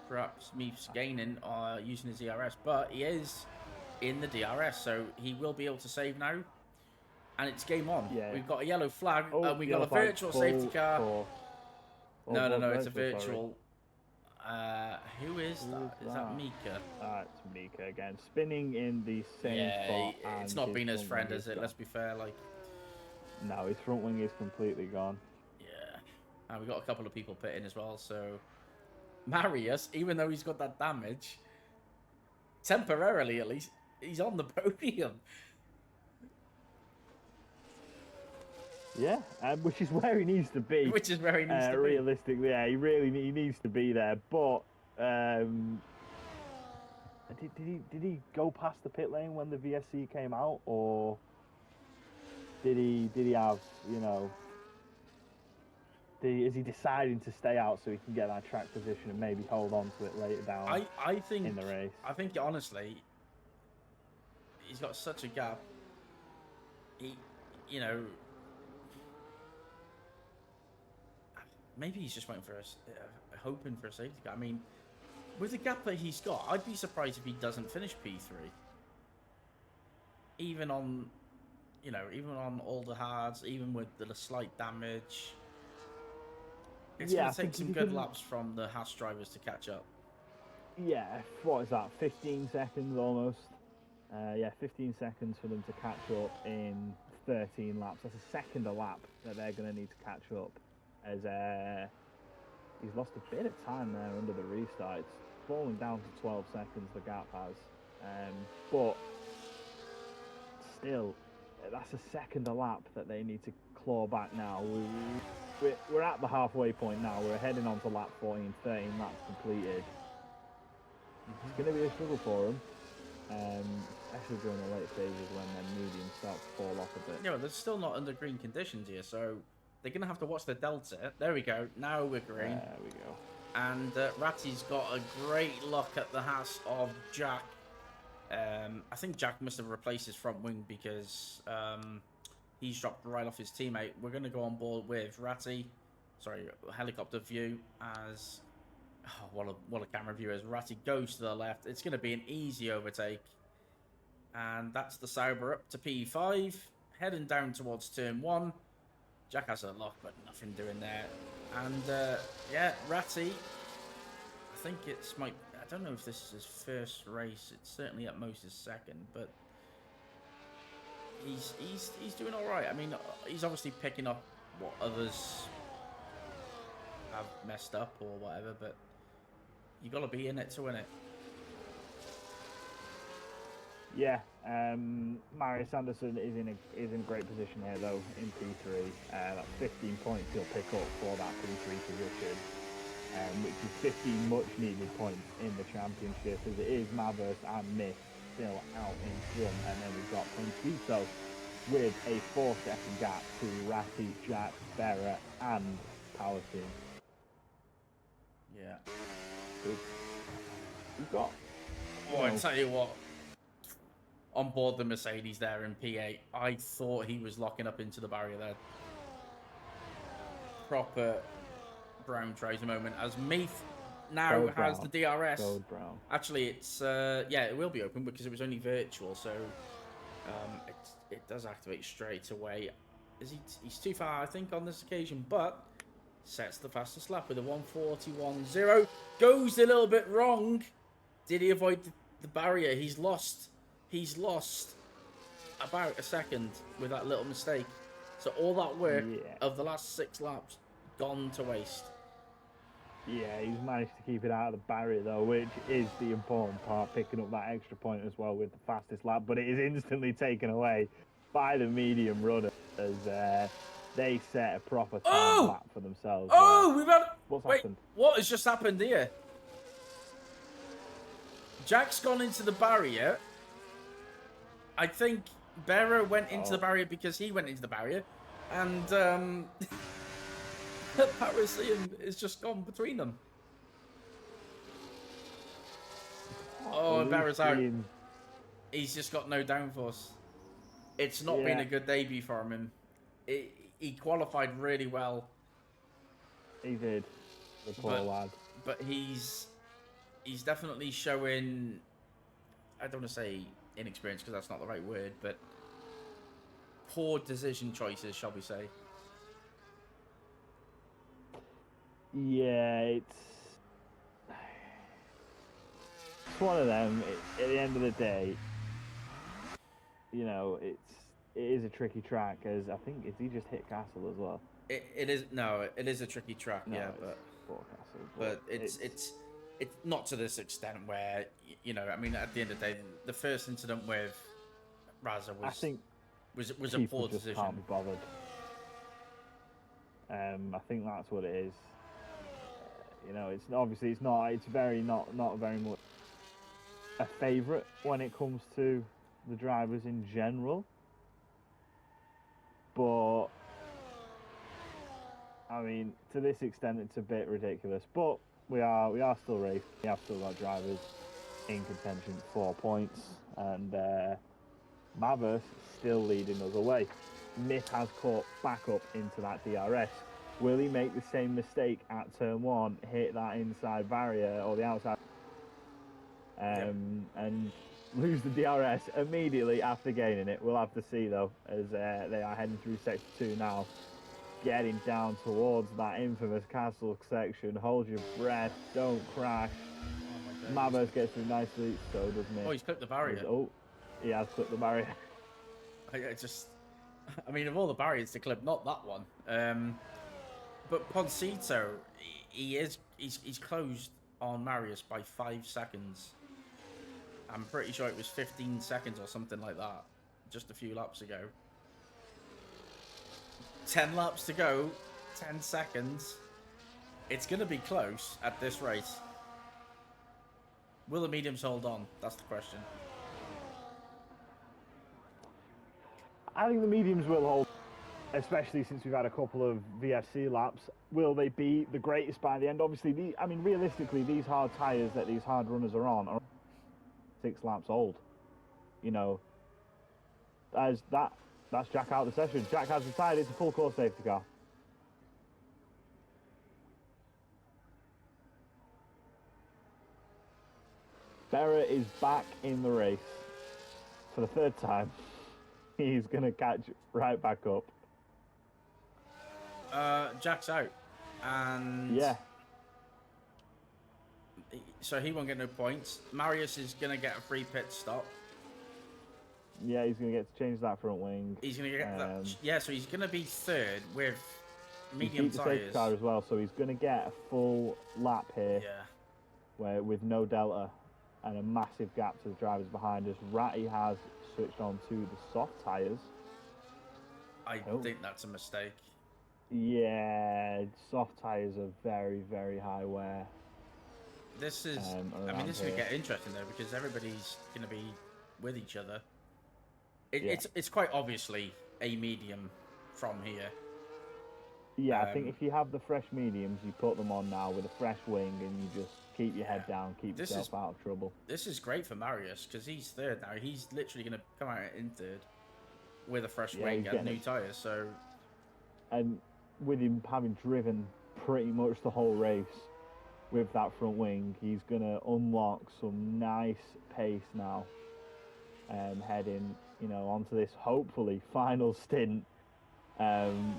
perhaps meets gaining using his DRS, but he is in the DRS, so he will be able to save now. And it's game on. Yeah. We've got a yellow flag, Oh, and we've got a virtual safety car. No, it's a virtual. Who is that? Is that Mika? It's Mika again, spinning in the same spot. It's not been his friend, is it? Let's be fair. Like, no, his front wing is completely gone. Yeah, and we got a couple of people pitting as well. So Marius, even though he's got that damage, temporarily at least, he's on the podium. Yeah, which is where he needs to be. Which is where he needs to be. Realistically, yeah, he needs to be there. But did he go past the pit lane when the VSC came out, or did he have, you know? Is he deciding to stay out so he can get that track position and maybe hold on to it later down? I think in the race. I think honestly, he's got such a gap. You know. Maybe he's just waiting for us, hoping for a safety car. I mean, with the gap that he's got, I'd be surprised if he doesn't finish P3. Even on, even on all the hards, even with the slight damage. It's going to take some good laps from the Haas drivers to catch up. Yeah, what is that, 15 seconds almost? 15 seconds for them to catch up in 13 laps. That's a second a lap that they're going to need to catch up. As he's lost a bit of time there under the restart. It's falling down to 12 seconds, the gap has. But still, that's a second a lap that they need to claw back now. We're at the halfway point now. We're heading on to lap 14, 13 laps completed. It's going to be a struggle for them, especially during the late stages when their mediums start to fall off a bit. Yeah, they're still not under green conditions here, so they're going to have to watch the delta. There we go. Now we're green. There we go. And Ratty's got a great look at the Haas of Jack. I think Jack must have replaced his front wing because he's dropped right off his teammate. We're going to go on board with Ratty. Sorry, helicopter view as... Oh, what a camera view as Ratty goes to the left. It's going to be an easy overtake. And that's the Sauber up to P5. Heading down towards turn 1. Jack has a lock, but nothing doing there. And, yeah, Ratty, I think I don't know if this is his first race. It's certainly at most his second, but he's doing all right. I mean, he's obviously picking up what others have messed up or whatever, but you got to be in it to win it. Yeah, Marius Anderson is in a great position here though in P3. That's 15 points he'll pick up for that P3 position, which is 15 much needed points in the championship, as it is Mavis and Mick still out in front, and then we've got Ponchito with a 4-second gap to Ratty, Jack, Berra and Power Team. Yeah. We've got... Oh, I tell you what. On board the Mercedes there in P8, I thought he was locking up into the barrier there. Proper brown trouser moment as Meath now has the DRS. Brown. Actually, it's yeah, it will be open because it was only virtual, so it does activate straight away. He's too far, I think, on this occasion, but sets the fastest lap with a 1:41.0. Goes a little bit wrong. Did he avoid the barrier? He's lost about a second with that little mistake. So all that work of the last 6 laps gone to waste. Yeah, he's managed to keep it out of the barrier though, which is the important part, picking up that extra point as well with the fastest lap, but it is instantly taken away by the medium runner as they set a proper time lap for themselves. We've had... Wait, happened? What has just happened here? Jack's gone into the barrier. I think Berra went into the barrier because he went into the barrier, and Parisian is just gone between them. Oh, and Berra's out. He's just got no downforce. it's not been a good debut for him. He qualified really well. He did, the poor lad. But he's definitely showing, I don't want to say inexperience because that's not the right word, but poor decision choices, shall we say. Yeah, it's one of them. At the end of the day, you know, it is a tricky track, as I think, is he just hit Castle as well? It is a tricky track, No, yeah, but it's not to this extent where, you know, I mean, at the end of the day, the first incident with Raza was a poor just decision. Can't be bothered. I think that's what it is. You know, it's obviously it's very not very much a favourite when it comes to the drivers in general, but I mean, to this extent, it's a bit ridiculous. But we are still racing. We have still got drivers in contention for points, and Mavers still leading us away. Mick has caught back up into that DRS. Will he make the same mistake at turn 1, hit that inside barrier or the outside, and lose the DRS immediately after gaining it? We'll have to see, though, as they are heading through sector 2 now, getting down towards that infamous castle section. Hold your breath, don't crash. Oh Mavers gets through nicely, so does Mick. Oh, he's clipped the barrier. He has clipped the barrier. I mean, of all the barriers to clip, not that one. But Poncito, he's closed on Marius by 5 seconds. I'm pretty sure it was 15 seconds or something like that, just a few laps ago. 10 laps to go, 10 seconds. It's going to be close at this race. Will the mediums hold on? That's the question. I think the mediums will hold, especially since we've had a couple of VFC laps. Will they be the greatest by the end? Obviously, I mean, realistically, these hard tyres that these hard runners are on are 6 laps old. You know, that's Jack out of the session. Jack has decided it's a full course safety car. Berra is back in the race for the 3rd time. He's going to catch right back up. Jack's out. And yeah. So he won't get no points. Marius is going to get a free pit stop. Yeah, he's going to get to change that front wing. He's going to get that. Yeah, so he's going to be 3rd with medium tyres. He safety car as well, so he's going to get a full lap here. Yeah. Where with no delta and a massive gap to the drivers behind us. Ratty has switched on to the soft tyres. I think that's a mistake. Yeah, soft tyres are very, very high wear. This is, I mean, this is going to get interesting though, because everybody's going to be with each other. It's quite obviously a medium from here. Yeah, I think if you have the fresh mediums, you put them on now with a fresh wing, and you just keep your head down, keep yourself out of trouble. This is great for Marius, because he's 3rd now. He's literally going to come out in 3rd with a fresh wing and new tyres. So, and with him having driven pretty much the whole race with that front wing, he's going to unlock some nice pace now, heading, you know, onto this hopefully final stint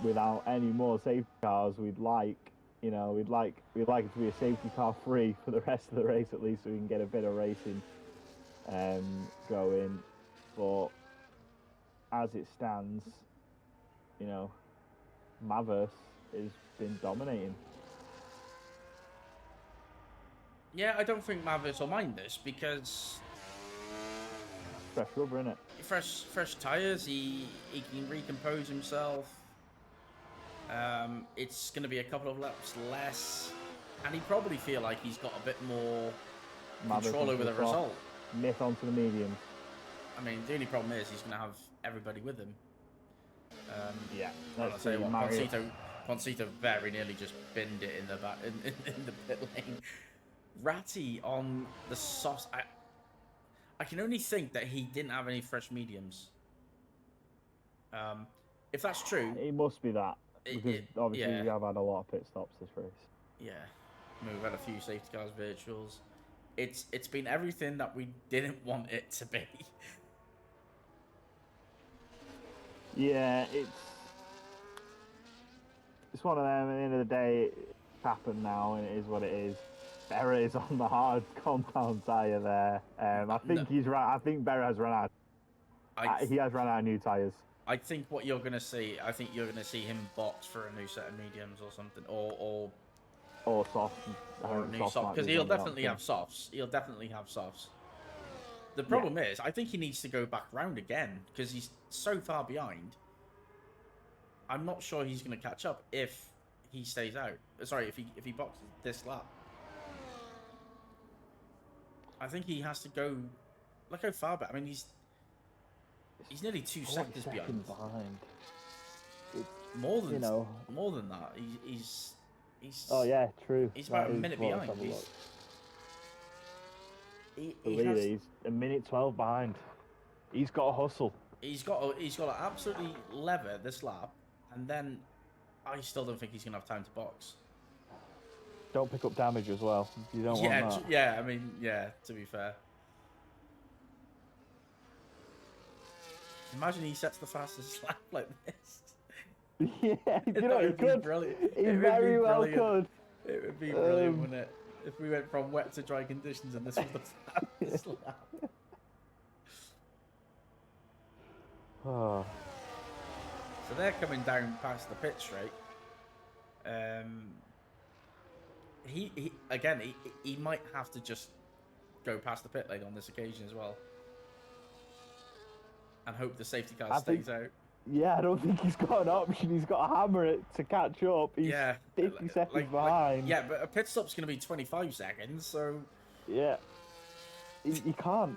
without any more safety cars. We'd like it to be a safety car free for the rest of the race, at least, so we can get a bit of racing going. But as it stands, you know, Mavers has been dominating. Yeah, I don't think Mavers will mind this, because fresh rubber, innit? Fresh tyres. He can recompose himself. It's going to be a couple of laps less, and he probably feel like he's got a bit more control over the result. Myth onto the medium. I mean, the only problem is he's going to have everybody with him. Yeah. I'll tell you what, Poncito very nearly just binned it in the back in the pit lane. Ratty on the soft. I can only think that he didn't have any fresh mediums. If that's true, It must be that, because obviously yeah, we have had a lot of pit stops this race. yeah. I mean, we've had a few safety cars, virtuals. It's been everything that we didn't want it to be. Yeah, it's one of them. At the end of the day, it's happened now, and it is what it is. Berra is on the hard compound tyre there. I No, think he's right. I think Berra has run out. He has run out of new tyres. I think what you're gonna see, I think you're gonna see him box for a new set of mediums or something, or soft. or a new soft, because he'll definitely have softs. He'll definitely have softs. The problem is, I think he needs to go back round again because he's so far behind. I'm not sure he's going to catch up if he stays out. Sorry, if he boxes this lap. I think he has to go. Look how far back. I mean, he's nearly 2 seconds behind. More than more than that. He's. Oh yeah, true. He's about a minute behind. He's a minute 12 behind. He's got to hustle. He's got to absolutely lever this lap, and then I still don't think he's gonna have time to box. Don't pick up damage as well. You don't want that. Yeah. I mean, yeah. To be fair, imagine he sets the fastest lap like this. Yeah, you know he could. He very well could. It would be brilliant, wouldn't it? If we went from wet to dry conditions and this was the fastest lap. Oh. So they're coming down past the pit straight. He might have to just go past the pit lane on this occasion as well, and hope the safety car stays out. Yeah, I don't think he's got an option. He's got to hammer it to catch up. He's 50 seconds behind. Yeah, but a pit stop's going to be 25 seconds, so... Yeah. He can't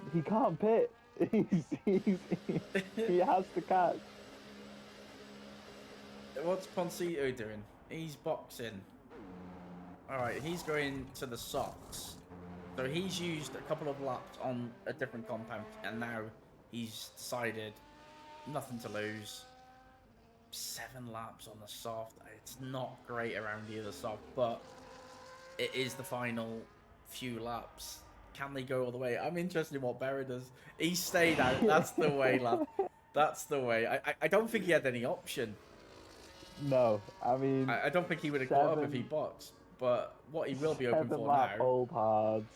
pit. He has to catch. What's Poncito doing? He's boxing. Alright, he's going to the softs. So he's used a couple of laps on a different compound, and now he's decided nothing to lose. 7 laps on the soft. It's not great around here, the soft, but it is the final few laps. Can they go all the way? I'm interested in what Berra does. He stayed out. That's the way, lad. That's the way. I don't think he had any option. No, I mean... I don't think he would have got up if he boxed. But what he will be open for now... old hards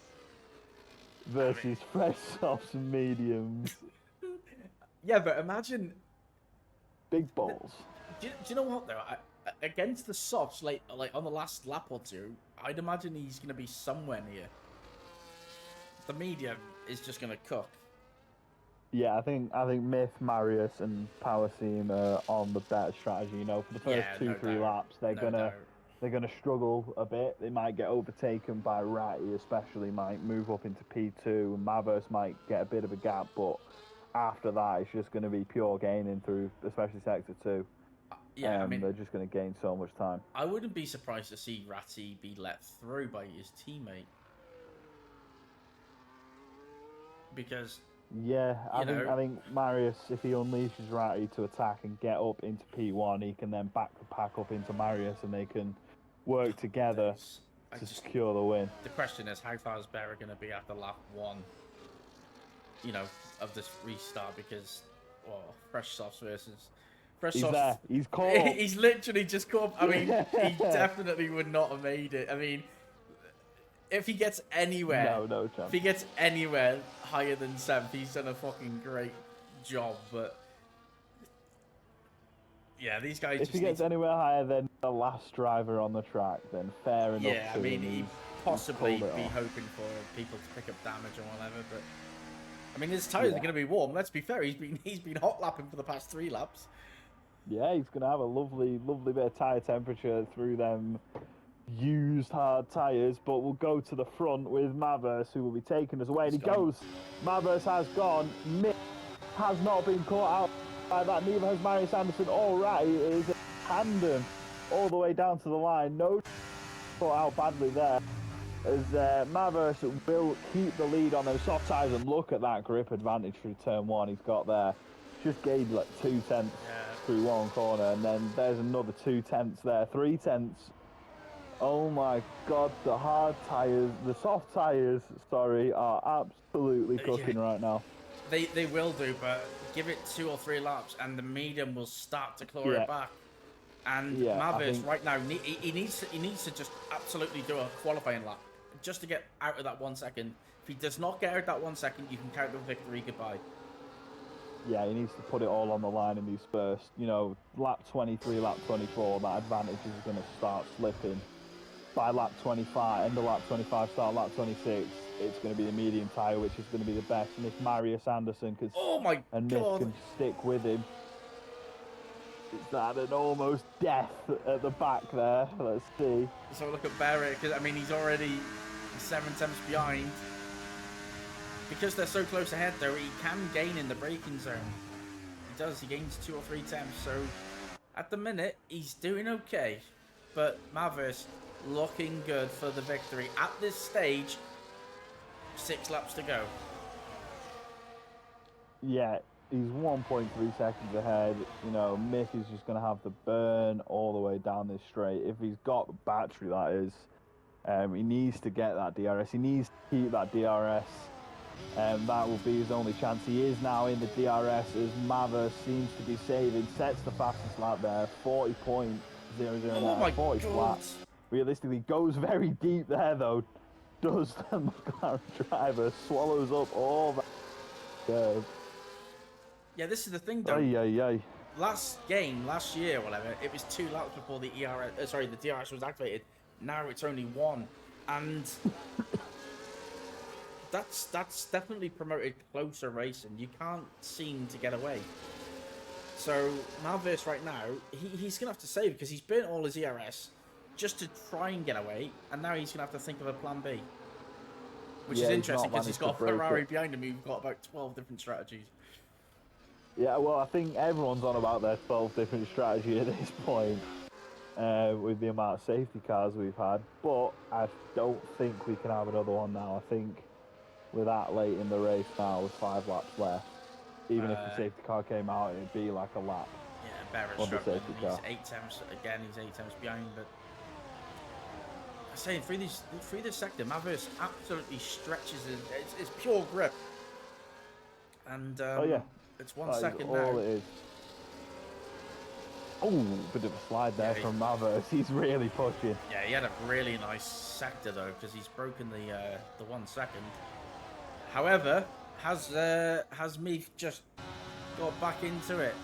versus fresh softs and mediums. Yeah, but imagine... Big balls. Do you know what, though? Against the softs, like on the last lap or two, I'd imagine he's going to be somewhere near. The medium is just going to cook. Yeah, I think Myth, Marius, and Power Seam are on the better strategy. You know, for the first 2-3 laps, they're gonna struggle a bit. They might get overtaken by Ratty, especially might move up into P2, and Mavers might get a bit of a gap, but after that, it's just going to be pure gaining through, especially Sector 2. Yeah, I mean, they're just going to gain so much time. I wouldn't be surprised to see Ratty be let through by his teammate. Because... Yeah, I think Marius, if he unleashes Ratty to attack and get up into P1, he can then back the pack up into Marius, and they can work together to secure the win. The question is, how far is Berra going to be after lap 1? You know, of this restart, because fresh softs versus fresh softs. There. He's caught. He's literally just caught. I mean, he definitely would not have made it. I mean, if he gets anywhere, no chance. If he gets anywhere higher than 7th, he's done a fucking great job. But yeah, these guys. If he gets anywhere higher than the last driver on the track, then fair enough. Yeah, I mean, he'd possibly be hoping for people to pick up damage or whatever, but. I mean, his tyres are going to be warm. Let's be fair. He's been hot lapping for the past 3 laps. Yeah, he's going to have a lovely bit of tyre temperature through them used hard tyres. But we'll go to the front with Mavers, who will be taking us away. And he goes. Mavers has gone. Mick has not been caught out by that. Neither has Marius Anderson. All right, it is a tandem all the way down to the line. No caught out badly there. As Mavers will keep the lead on those soft tyres, and look at that grip advantage through turn 1 he's got there. Just gained like 2 tenths. Yeah, through one corner, and then there's another 2/10 there, 3/10. Oh my God, the hard tyres, the soft tyres, sorry, are absolutely cooking right now. They will do, but give it 2 or 3 laps, and the medium will start to claw it back. And Mavis right now, he needs to just absolutely do a qualifying lap just to get out of that 1 second. If he does not get out that 1 second, you can count the victory goodbye. Yeah, he needs to put it all on the line in these first, lap 23, lap 24, that advantage is going to start slipping. By lap 25, end of lap 25, start lap 26, it's going to be the medium tyre, which is going to be the best. And if Marius Anderson and Mick can stick with him, it's that an almost death at the back there. Let's see. So look at Barrett, because I mean he's already 7 tenths behind. Because they're so close ahead, though, he can gain in the braking zone. He does. He gains 2 or 3 tenths. So at the minute, he's doing okay. But Mavis looking good for the victory at this stage. 6 laps to go. Yeah, he's 1.3 seconds ahead. Mick is just going to have to burn all the way down this straight. If he's got the battery, that is. He needs to get that DRS. He needs to keep that DRS. That will be his only chance. He is now in the DRS as Mava seems to be saving. Sets the fastest lap there. 40.009. Oh my 40 God. flat. Realistically, goes very deep there though. Does the McLaren driver. Swallows up all that curve. Yeah, this is the thing though. Last year, whatever, it was 2 laps before the the DRS was activated. Now it's only 1. And that's definitely promoted closer racing. You can't seem to get away. So Malvis right now, he's gonna have to save because he's burnt all his ERS just to try and get away, and now he's gonna have to think of a plan B. Which is interesting because he's got a Ferrari behind him who've got about 12 different strategies. Yeah, well, I think everyone's on about their 12 different strategy at this point with the amount of safety cars we've had. But I don't think we can have another one now. I think we're that late in the race now with 5 laps left. Even if the safety car came out, it'd be like a lap. Yeah, Barrett's struggling. He's 8 temps again. He's 8 temps behind, but I'm saying through this sector, Mavericks absolutely stretches it. It's pure grip. And it's 1 second now. All it is. Oh, bit of a slide there from Mavericks. He's really pushing. Yeah, he had a really nice sector though, because he's broken the 1 second. However, has Meath just got back into it?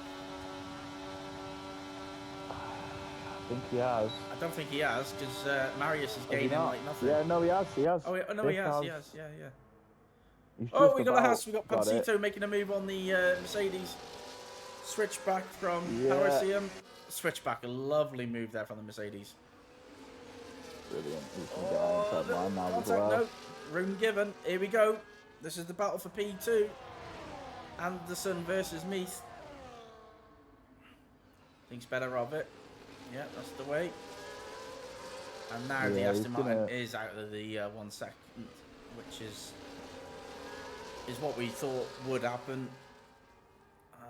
I think he has. I don't think he has, because Marius is gaining like nothing. Yeah, no, he has. Oh, no, he has. Yeah. We got Pancito making a move on the Mercedes. Switchback from Parisium. Switchback, a lovely move there from the Mercedes. Brilliant. He can get inside line now as well. No, room given. Here we go. This is the battle for P2. Anderson versus Meath. Thinks better of it. Yeah, that's the way. And now the Aston Martin is out of the 1 second, which is what we thought would happen.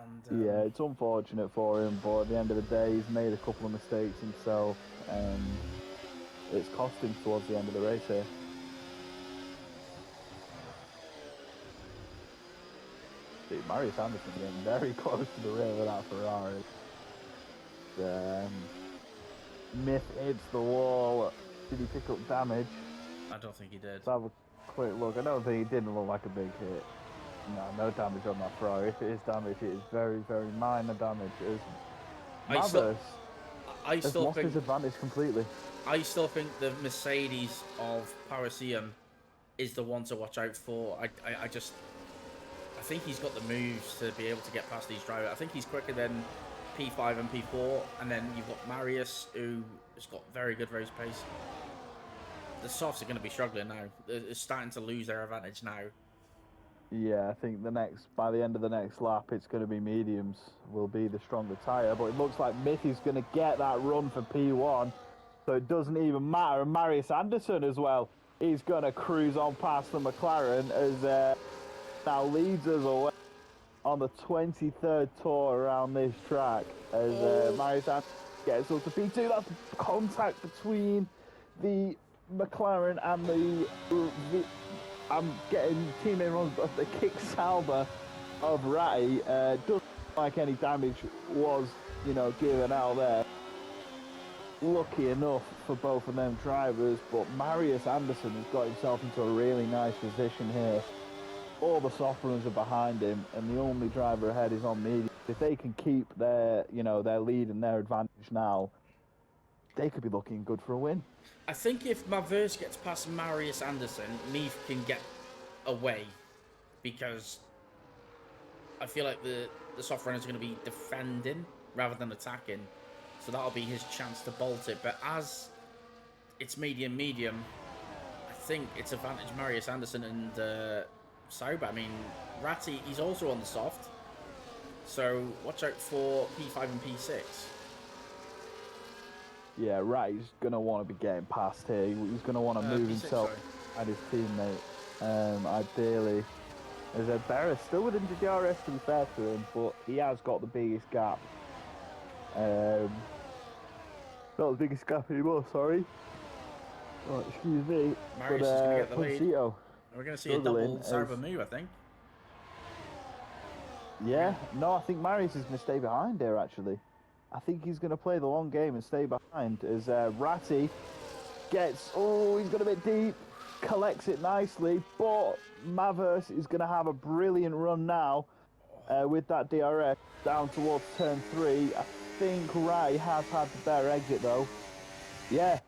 And, yeah, it's unfortunate for him, but at the end of the day, he's made a couple of mistakes himself, and it's cost him towards the end of the race here. See, Marius Anderson getting very close to the rear of that Ferrari. Myth hits the wall. Did he pick up damage? I don't think he did. Let's have a quick look. I don't think he didn't look like a big hit. No damage on that Ferrari. If it is damage, it is very, very minor damage. I still lost his advantage completely. I still think the Mercedes of Parisium is the one to watch out for. I think he's got the moves to be able to get past these drivers. I think he's quicker than P5 and P4, and then you've got Marius, who has got very good race pace. The softs are going to be struggling now. They're starting to lose their advantage now. Yeah, I think by the end of the next lap, it's going to be mediums will be the stronger tyre. But it looks like Mithy's going to get that run for P1, so it doesn't even matter. And Marius Anderson as well, he's going to cruise on past the McLaren as now leads us away. on the 23rd tour around this track as Marius Anderson gets up to P2. That's contact between the McLaren and the I'm getting teammate runs, but the kick salver of Ratty doesn't look like any damage was, given out there. Lucky enough for both of them drivers, but Marius Anderson has got himself into a really nice position here. All the soft runs are behind him, and the only driver ahead is on medium. If they can keep their, their lead and their advantage now, they could be looking good for a win. I think if Maverse gets past Marius Anderson, Meath can get away, because I feel like the soft runners are going to be defending rather than attacking. So that'll be his chance to bolt it. But as it's medium, I think it's advantage Marius Anderson and Sauber. I mean, Ratty, he's also on the soft. So watch out for P5 and P6. Yeah, Ratty's going to want to be getting past here. He's going to want to move P6, himself and his teammate. Ideally. As Barra's still within the DRS, to be fair to him, but he has got the biggest gap. Not the biggest gap anymore, sorry. Oh, excuse me. Marius is going to get the lead. Poncito We're going to see a double Sauber move, I think. Yeah, no, I think Marius is going to stay behind here, actually. I think he's going to play the long game and stay behind as Ratty gets... Oh, he's got a bit deep. Collects it nicely, but Maverse is going to have a brilliant run now with that DRS down towards turn 3. I think Rai has had the better exit, though. Yeah,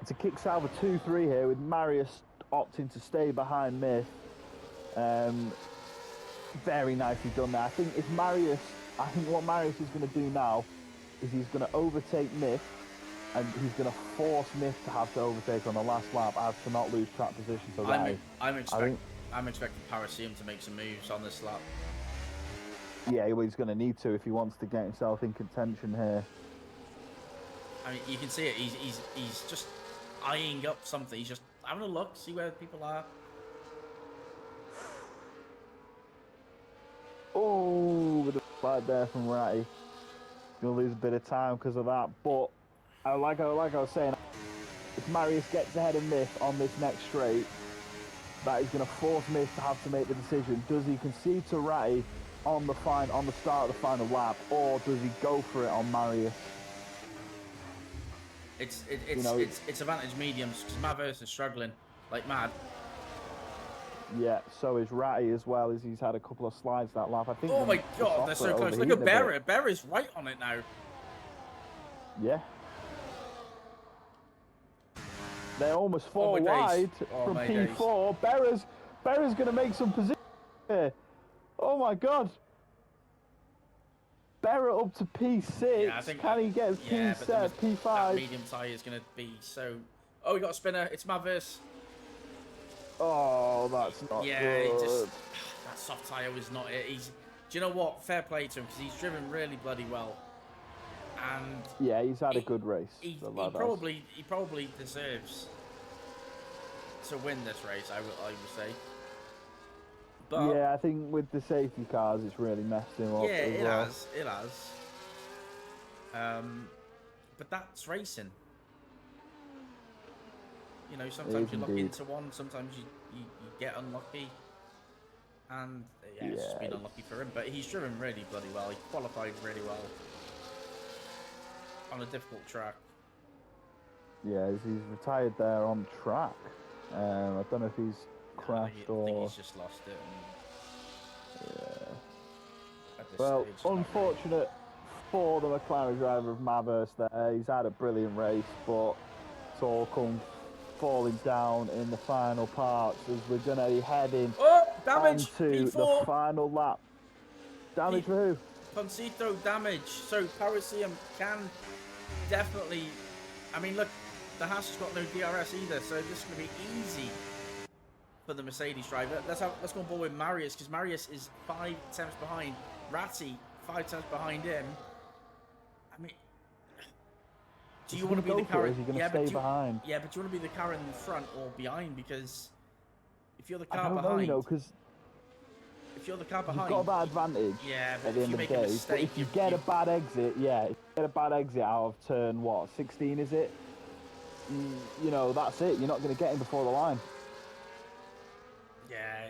it's a kick salver 2-3 here with Marius opting to stay behind Myth. Very nicely done there. I think what Marius is going to do now is he's going to overtake Myth, and he's going to force Myth to have to overtake on the last lap as to not lose track position to Rai. I'm expecting Parasium to make some moves on this lap. Yeah, well, he's going to need to if he wants to get himself in contention here. I mean, you can see it. He's just eyeing up something. He's just having a look, see where people are. Oh, with a slide there from Ratty. Going to lose a bit of time because of that. But like I was saying, if Marius gets ahead of Myth on this next straight, that is going to force Myth to have to make the decision. Does he concede to Ratty on the start of the final lap, or does he go for it on Marius? It's advantage mediums because Maverse is struggling like mad. Yeah, so is Ratty as well, as he's had a couple of slides that lap. I think. Oh my god, they're so close. Look at Berra. Berra's right on it now. Yeah. They're almost four wide from P4. Days. Berra's going to make some position here. Oh my god. Berra up to P6. Yeah, I think can he get P7, P5? That medium tyre is going to be so... Oh, we got a spinner. It's Maverse. Oh, that's not good. That soft tyre was not it. Do you know what? Fair play to him because he's driven really bloody well. And yeah, he's had a good race. He probably deserves to win this race, I would say. But yeah, I think with the safety cars, it's really messed him up. Yeah, it has. But that's racing. You know, sometimes you look into one, sometimes you get unlucky. And yeah, it's just been unlucky for him. But he's driven really bloody well. He qualified really well on a difficult track. Yeah, he's retired there on track. I don't know if he's crashed or... I think he's just lost it. Well, unfortunate for the McLaren driver of Maverse there. He's had a brilliant race, but it's all come falling down in the final parts as we're going to be heading onto the final lap. Damage for who? Poncito damage. So Parasium can definitely... I mean, look, the Haas has got no DRS either, so this is going to be easy for the Mercedes driver. Let's go on board with Marius, because Marius is 5 tenths behind. Ratty, 5 tenths behind him. I mean, do you want to be the car? Behind? Yeah, but do you want to be the car in the front or behind? Because if you're the car I don't behind, know, because if you're the car You've behind, got that advantage yeah, but at the if end you of the make a day. But mistake, if you get a bad exit, if you get a bad exit out of turn, 16 is it? You know, that's it. You're not going to get him before the line. yeah,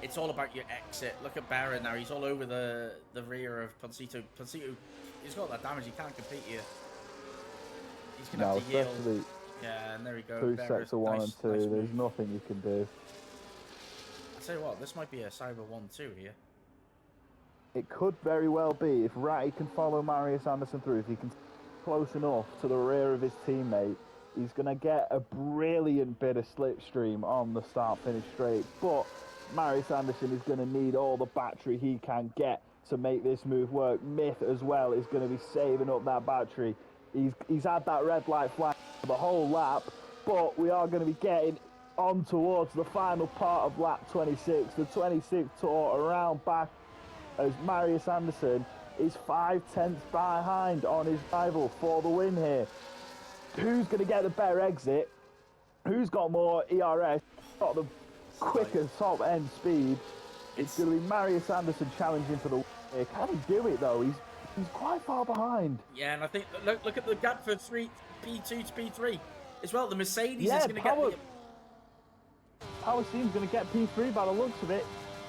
it's all about your exit. Look at Barrett now; he's all over the rear of Poncito. Poncito, he's got that damage; he can't compete here. He's gonna have to yield. Especially Yeah, and there we go. through Barrett, sector 1 and 2. nice There's move. nothing you can do. I tell you what, this might be a Cyber 1-2 here. It could very well be if Ratty can follow Marius Anderson through, if he can close enough to the rear of his teammate, he's going to get a brilliant bit of slipstream on the start-finish straight. But Marius Anderson is going to need all the battery he can get to make this move work. Myth as well is going to be saving up that battery. He's had that red light flag for the whole lap, but we are going to be getting on towards the final part of lap 26, the 26th tour around back, as Marius Anderson is 5/10 behind on his rival for the win here. Who's going to get the better exit? Who's got more ERS? Got the quicker top end speed? It's going to be Marius Anderson challenging for the win here. Can he do it though? He's quite far behind. Yeah, and I think look at the gap for P2 to P3 as well. The Mercedes is going to get the Power Steam's going to get P3 by the looks of it.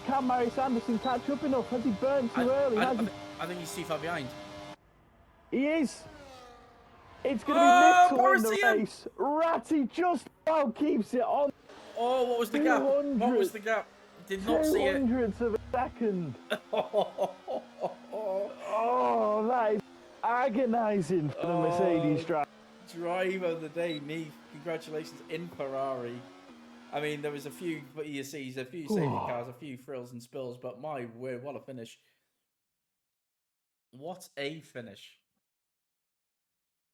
Can Marius Anderson catch up enough? Has he burnt too early? I think he's too far behind. He is. It's going to be Myth to win the Parisian! race. Ratty just about keeps it on. Oh, what was the gap? What was the gap? Did not see it. 200ths of a second. Oh, that is agonising for the Mercedes driver. Driver of the day, Neef. Congratulations in Ferrari. I mean, there was a few ESCs, a few safety cars, a few frills and spills, but my word, what a finish. What a finish.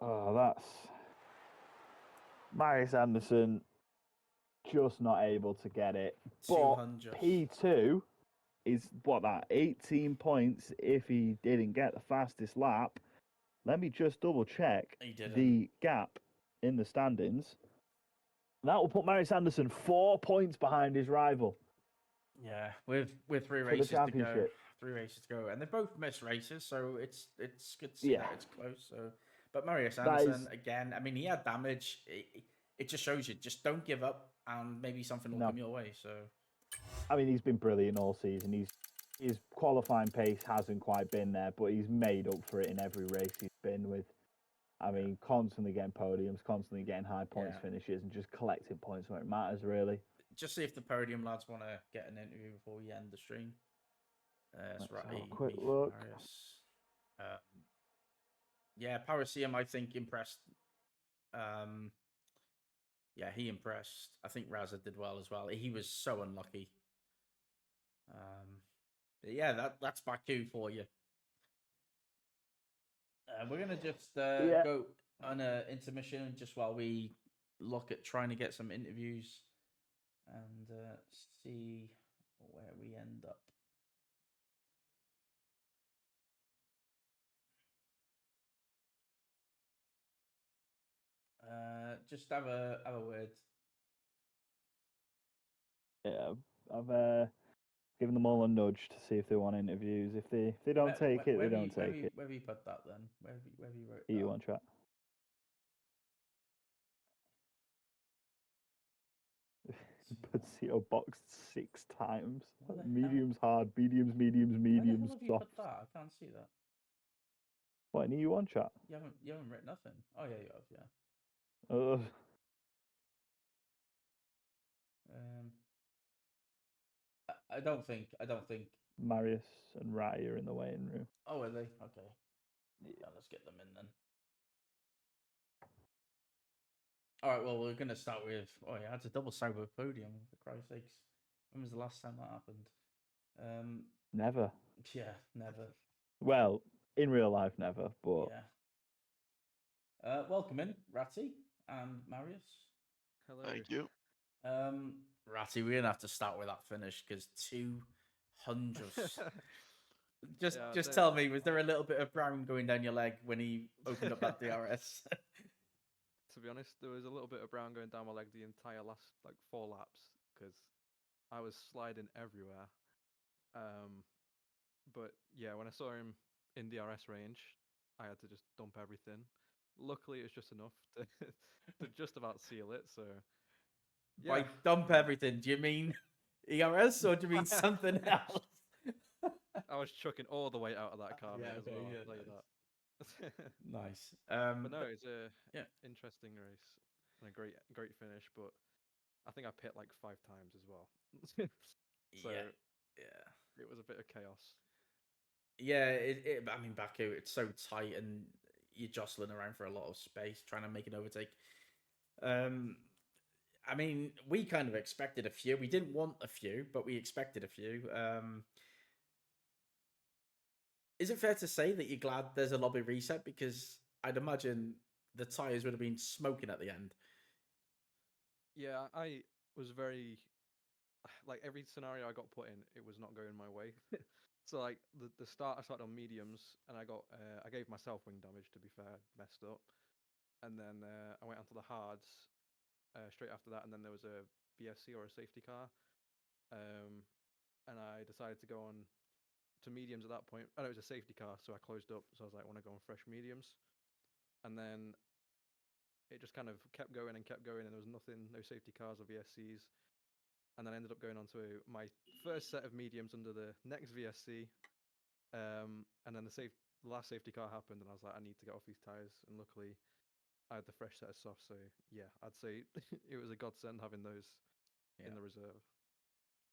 Oh, that's... Marius Anderson just not able to get it. But P2 is, 18 points if he didn't get the fastest lap. Let me just double check the gap in the standings. That will put Marius Anderson 4 points behind his rival. Yeah, with 3 races to go. 3 races to go, and they both missed races, so it's good to see that it's close. So, but Marius Anderson again. I mean, he had damage. It just shows you, just don't give up, and maybe something will come your way. So, I mean, he's been brilliant all season. His qualifying pace hasn't quite been there, but he's made up for it in every race he's been with. I mean, constantly getting podiums, constantly getting high points finishes, and just collecting points where it matters, really. Just see if the podium lads want to get an interview before we end the stream. That's right. Have a quick look. Yeah, Parisium, I think, impressed. Yeah, he impressed. I think Raza did well as well. He was so unlucky. Yeah, that's Baku for you. We're gonna just go on an intermission just while we look at trying to get some interviews and see where we end up. Just have a word. Yeah, I've given them all a nudge to see if they want interviews. If they don't take it, they don't take it. Where have you put that then? Where have you wrote? You on chat? Potato boxed 6 times. Mediums hard, mediums, Where have you soft. put that? I can't see that. What, any you on chat? You haven't written nothing. Oh yeah, you have, yeah. I don't think Marius and Rai are in the waiting room. Oh, are they? Okay. Yeah, let's get them in then. All right. Well, we're gonna start with. Oh yeah, it's a double sober podium. For Christ's sakes, when was the last time that happened? Never. Yeah, never. Well, in real life, never. But yeah. Welcome in, Ratty and Marius. Hello. Thank you. Ratty, we're gonna have to start with that finish because 200. just tell me, was there a little bit of brown going down your leg when he opened up that DRS? To be honest, there was a little bit of brown going down my leg the entire last 4 laps because I was sliding everywhere. But yeah, when I saw him in the RS range, I had to just dump everything. Luckily, it's just enough to to just about seal it. So By yeah, dump everything, do you mean ERS or do you mean something else? I was chucking all the weight out of that car, Yeah, mate, as okay, well. yeah, I'll tell you that. nice. But no, But it's a yeah, interesting race and a great finish. But I think I pit like 5 times as well. So yeah, yeah. it was a bit of chaos. Yeah, I mean, Baku, it's so tight and you're jostling around for a lot of space trying to make an overtake. Um, I mean, we kind of expected a few. We didn't want a few, but we expected a few. Is it fair to say that you're glad there's a lobby reset? Because I'd imagine the tires would have been smoking at the end. Yeah, I was very like every scenario I got put in, it was not going my way. So like the start, I started on mediums, and I gave myself wing damage. To be fair, messed up, and then I went onto the hards straight after that, and then there was a VSC or a safety car, um, and I decided to go on to mediums at that point. And it was a safety car, so I closed up. So I was like, I want to go on fresh mediums, and then it just kind of kept going and kept going, and there was nothing, no safety cars or VSCs, and then I ended up going on to my first set of mediums under the next VSC. And then the last safety car happened, and I was like, I need to get off these tires. And luckily, I had the fresh set of softs. So yeah, I'd say it was a godsend having those Yeah, in the reserve.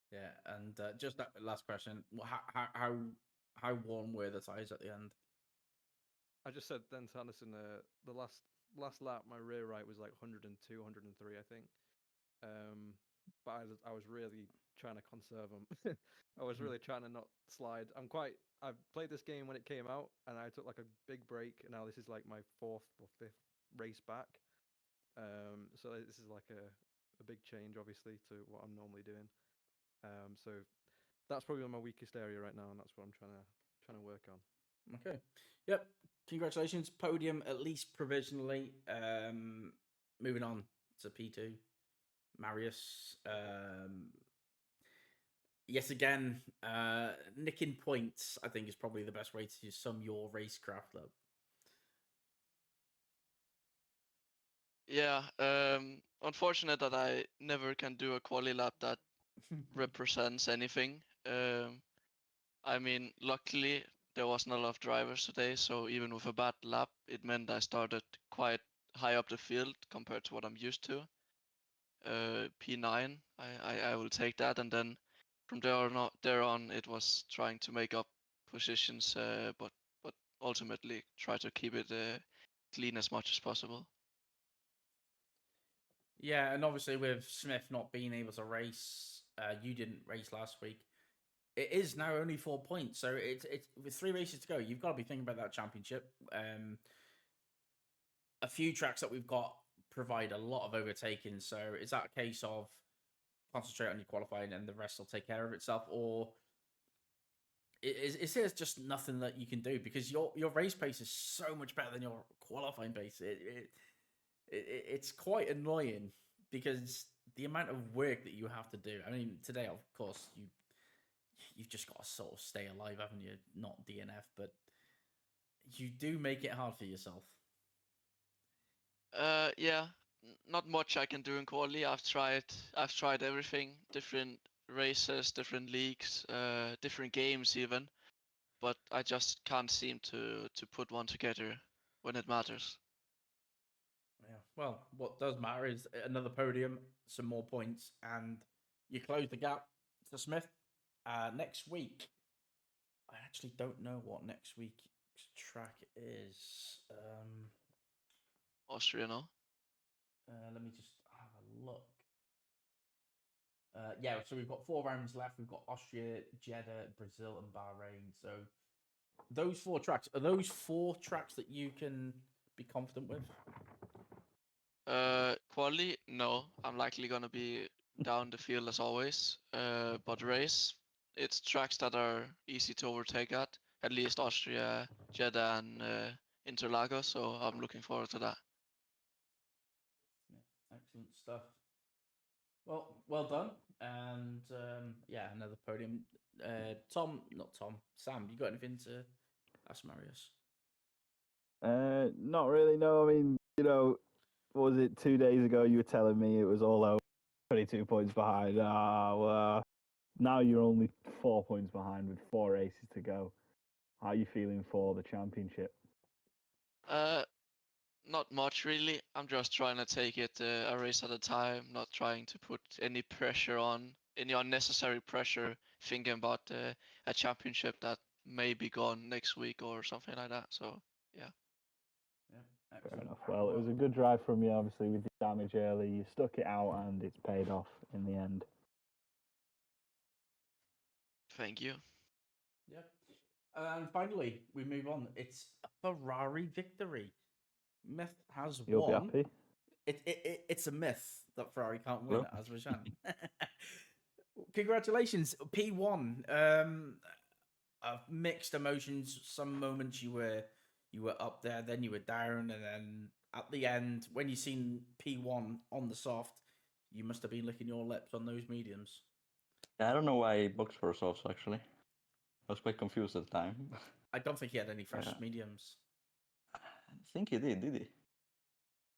yeah. And just that last question: how warm were the tires at the end? I just said then to Anderson, the last lap, my rear right was like 102, 103, I think. But I was really trying to conserve them. I was really trying to not slide. I've played this game when it came out, and I took like a big break, and now this is like my fourth or fifth race back. So this is like a big change, obviously, to what I'm normally doing. So that's probably my weakest area right now, and that's what I'm trying to work on. Okay. Yep. Congratulations, podium at least provisionally. Moving on to P2, Marius. Yet again, nicking points. I think is probably the best way to sum your racecraft up. Yeah, unfortunate that I never can do a quali lap that represents anything. I mean, luckily there wasn't a lot of drivers today, so even with a bad lap, it meant I started quite high up the field compared to what I'm used to. P9, I will take that, and then from there on, it was trying to make up positions, but ultimately try to keep it clean as much as possible. Yeah, and obviously with Smith not being able to race, you didn't race last week. It is now only 4 points, so it's with 3 races to go. You've got to be thinking about that championship. A few tracks that we've got provide a lot of overtaking, so is that a case of concentrate on your qualifying and the rest will take care of itself, or is there just nothing that you can do because your race pace is so much better than your qualifying pace? It's quite annoying because the amount of work that you have to do. I mean, today, of course, you've just got to sort of stay alive, haven't you? Not DNF, but you do make it hard for yourself. Yeah, not much I can do in quali. I've tried everything, different races, different leagues, different games even, but I just can't seem to put one together when it matters. Yeah. Well, what does matter is another podium, some more points, and you close the gap to Smith. Next week, I actually don't know what next week's track is. Austria, no? Let me just have a look. Yeah, so we've got 4 rounds left. We've got Austria, Jeddah, Brazil, and Bahrain. So those 4 tracks are those 4 tracks that you can be confident with. Quali, no. I'm likely gonna be down the field as always. But race, it's tracks that are easy to overtake at least Austria, Jeddah, and Interlagos. So I'm looking forward to that. Yeah, excellent stuff. Well done. and yeah, another podium. Sam, you got anything to ask Marius? Not really. No, I mean, what was it 2 days ago? You were telling me it was all over, 22 points behind. Well, now you're only 4 points behind with 4 races to go. How are you feeling for the championship? Not much really. I'm just trying to take it a race at a time, not trying to put any pressure on, any unnecessary pressure, thinking about a championship that may be gone next week or something like that. So yeah. Yeah, Fair excellent. enough. Well, it was a good drive from you, obviously, with the damage early. You stuck it out and it's paid off in the end. Thank you. Yeah. And finally, we move on. It's a Ferrari victory. Myth has You'll be won. happy. It's a myth that Ferrari can't win Well. at Azerbaijan. Congratulations, P1. Mixed emotions. Some moments you were up there, then you were down, and then at the end, when you seen P1 on the soft, you must have been licking your lips on those mediums. Yeah, I don't know why he boxed for softs actually. I was quite confused at the time. I don't think he had any fresh Yeah. mediums. I think he did he?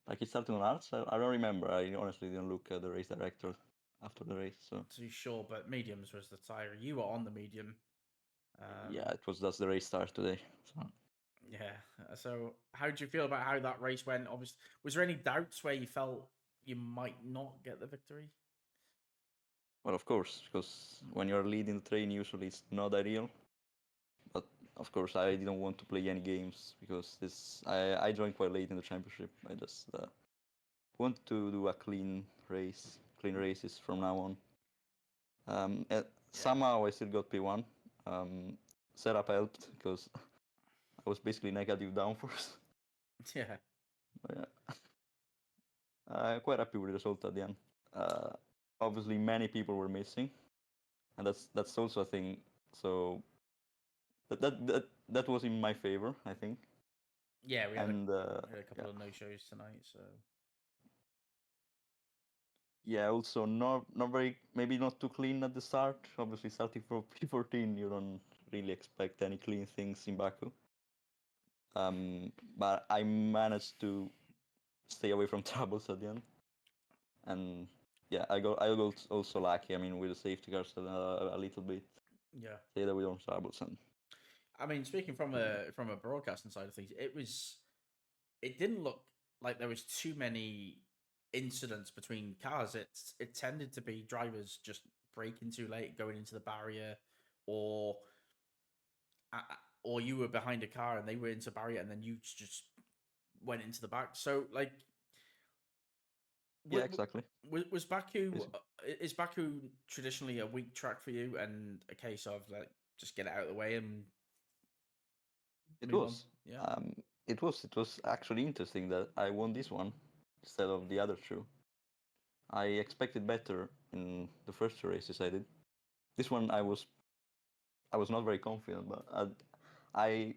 Like he started on arts? I don't remember. I honestly didn't look at the race director after the race. So Too sure, but mediums was the tire. You were on the medium. yeah, it was just the race start today. So Yeah. So, how do you feel about how that race went? Obviously, was there any doubts where you felt you might not get the victory? well, of course, because when you're leading the train, usually it's not ideal. But of course, I didn't want to play any games because I joined quite late in the championship. I just want to do a clean races from now on. Somehow I still got P1. Setup helped because I was basically negative downforce. Yeah. But yeah, quite happy with the result at the end. Obviously, many people were missing, and that's also a thing. So that was in my favor, I think. Yeah, we had And a couple yeah. of no shows tonight, so Yeah, also not very, maybe not too clean at the start. Obviously, starting from P14, you don't really expect any clean things in Baku. But I managed to stay away from troubles at the end, and yeah, I got also lucky. I mean, with the safety cars a little bit, yeah. stayed away from troubles, and I mean, speaking from a broadcasting side of things, it didn't look like there was too many incidents between cars. It tended to be drivers just braking too late, going into the barrier, or or you were behind a car and they were into barrier, and then you just went into the back. So like, yeah, exactly. was Baku Basically. is Baku traditionally a weak track for you and a case of like just get it out of the way and It move on? was. Yeah. It was actually interesting that I won this one instead of the other two. I expected better in the first two races I did. This one I was not very confident, but I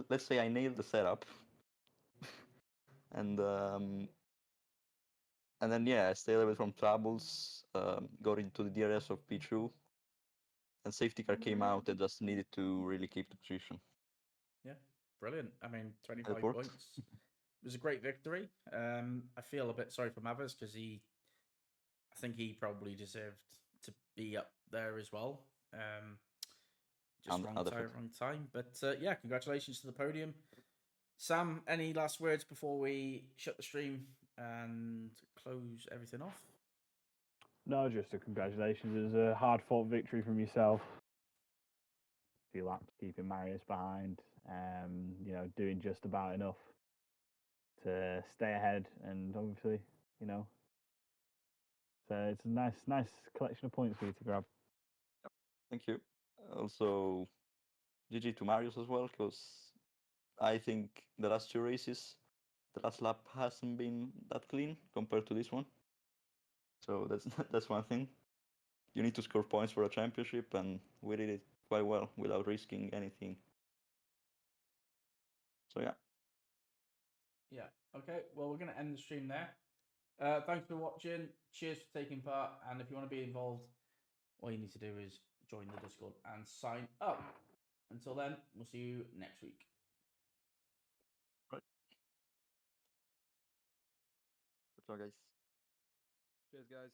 let's say I nailed the setup, and then yeah, I stayed away from troubles, got into the DRS of P2, and safety car came out and just needed to really keep the position. Yeah, brilliant. I mean, It 25 worked. points. It was a great victory. I feel a bit sorry for Mavis because I think he probably deserved to be up there as well. Just wrong Other tire, foot. wrong time. But yeah, congratulations to the podium. Sam, any last words before we shut the stream and close everything off? No, just a congratulations. It was a hard fought victory from yourself. A few laps keeping Marius behind, doing just about enough to stay ahead, and obviously, so it's a nice collection of points for you to grab. Thank you. Also, GG to Marius as well, because I think the last two races, the last lap hasn't been that clean compared to this one. So that's one thing. You need to score points for a championship, and we did it quite well without risking anything. So yeah. Yeah. Okay. Well, we're going to end the stream there. Thanks for watching. Cheers for taking part. And if you want to be involved, all you need to do is join the Discord and sign up. Until then, we'll see you next week. Right. Ciao, guys. Cheers, guys.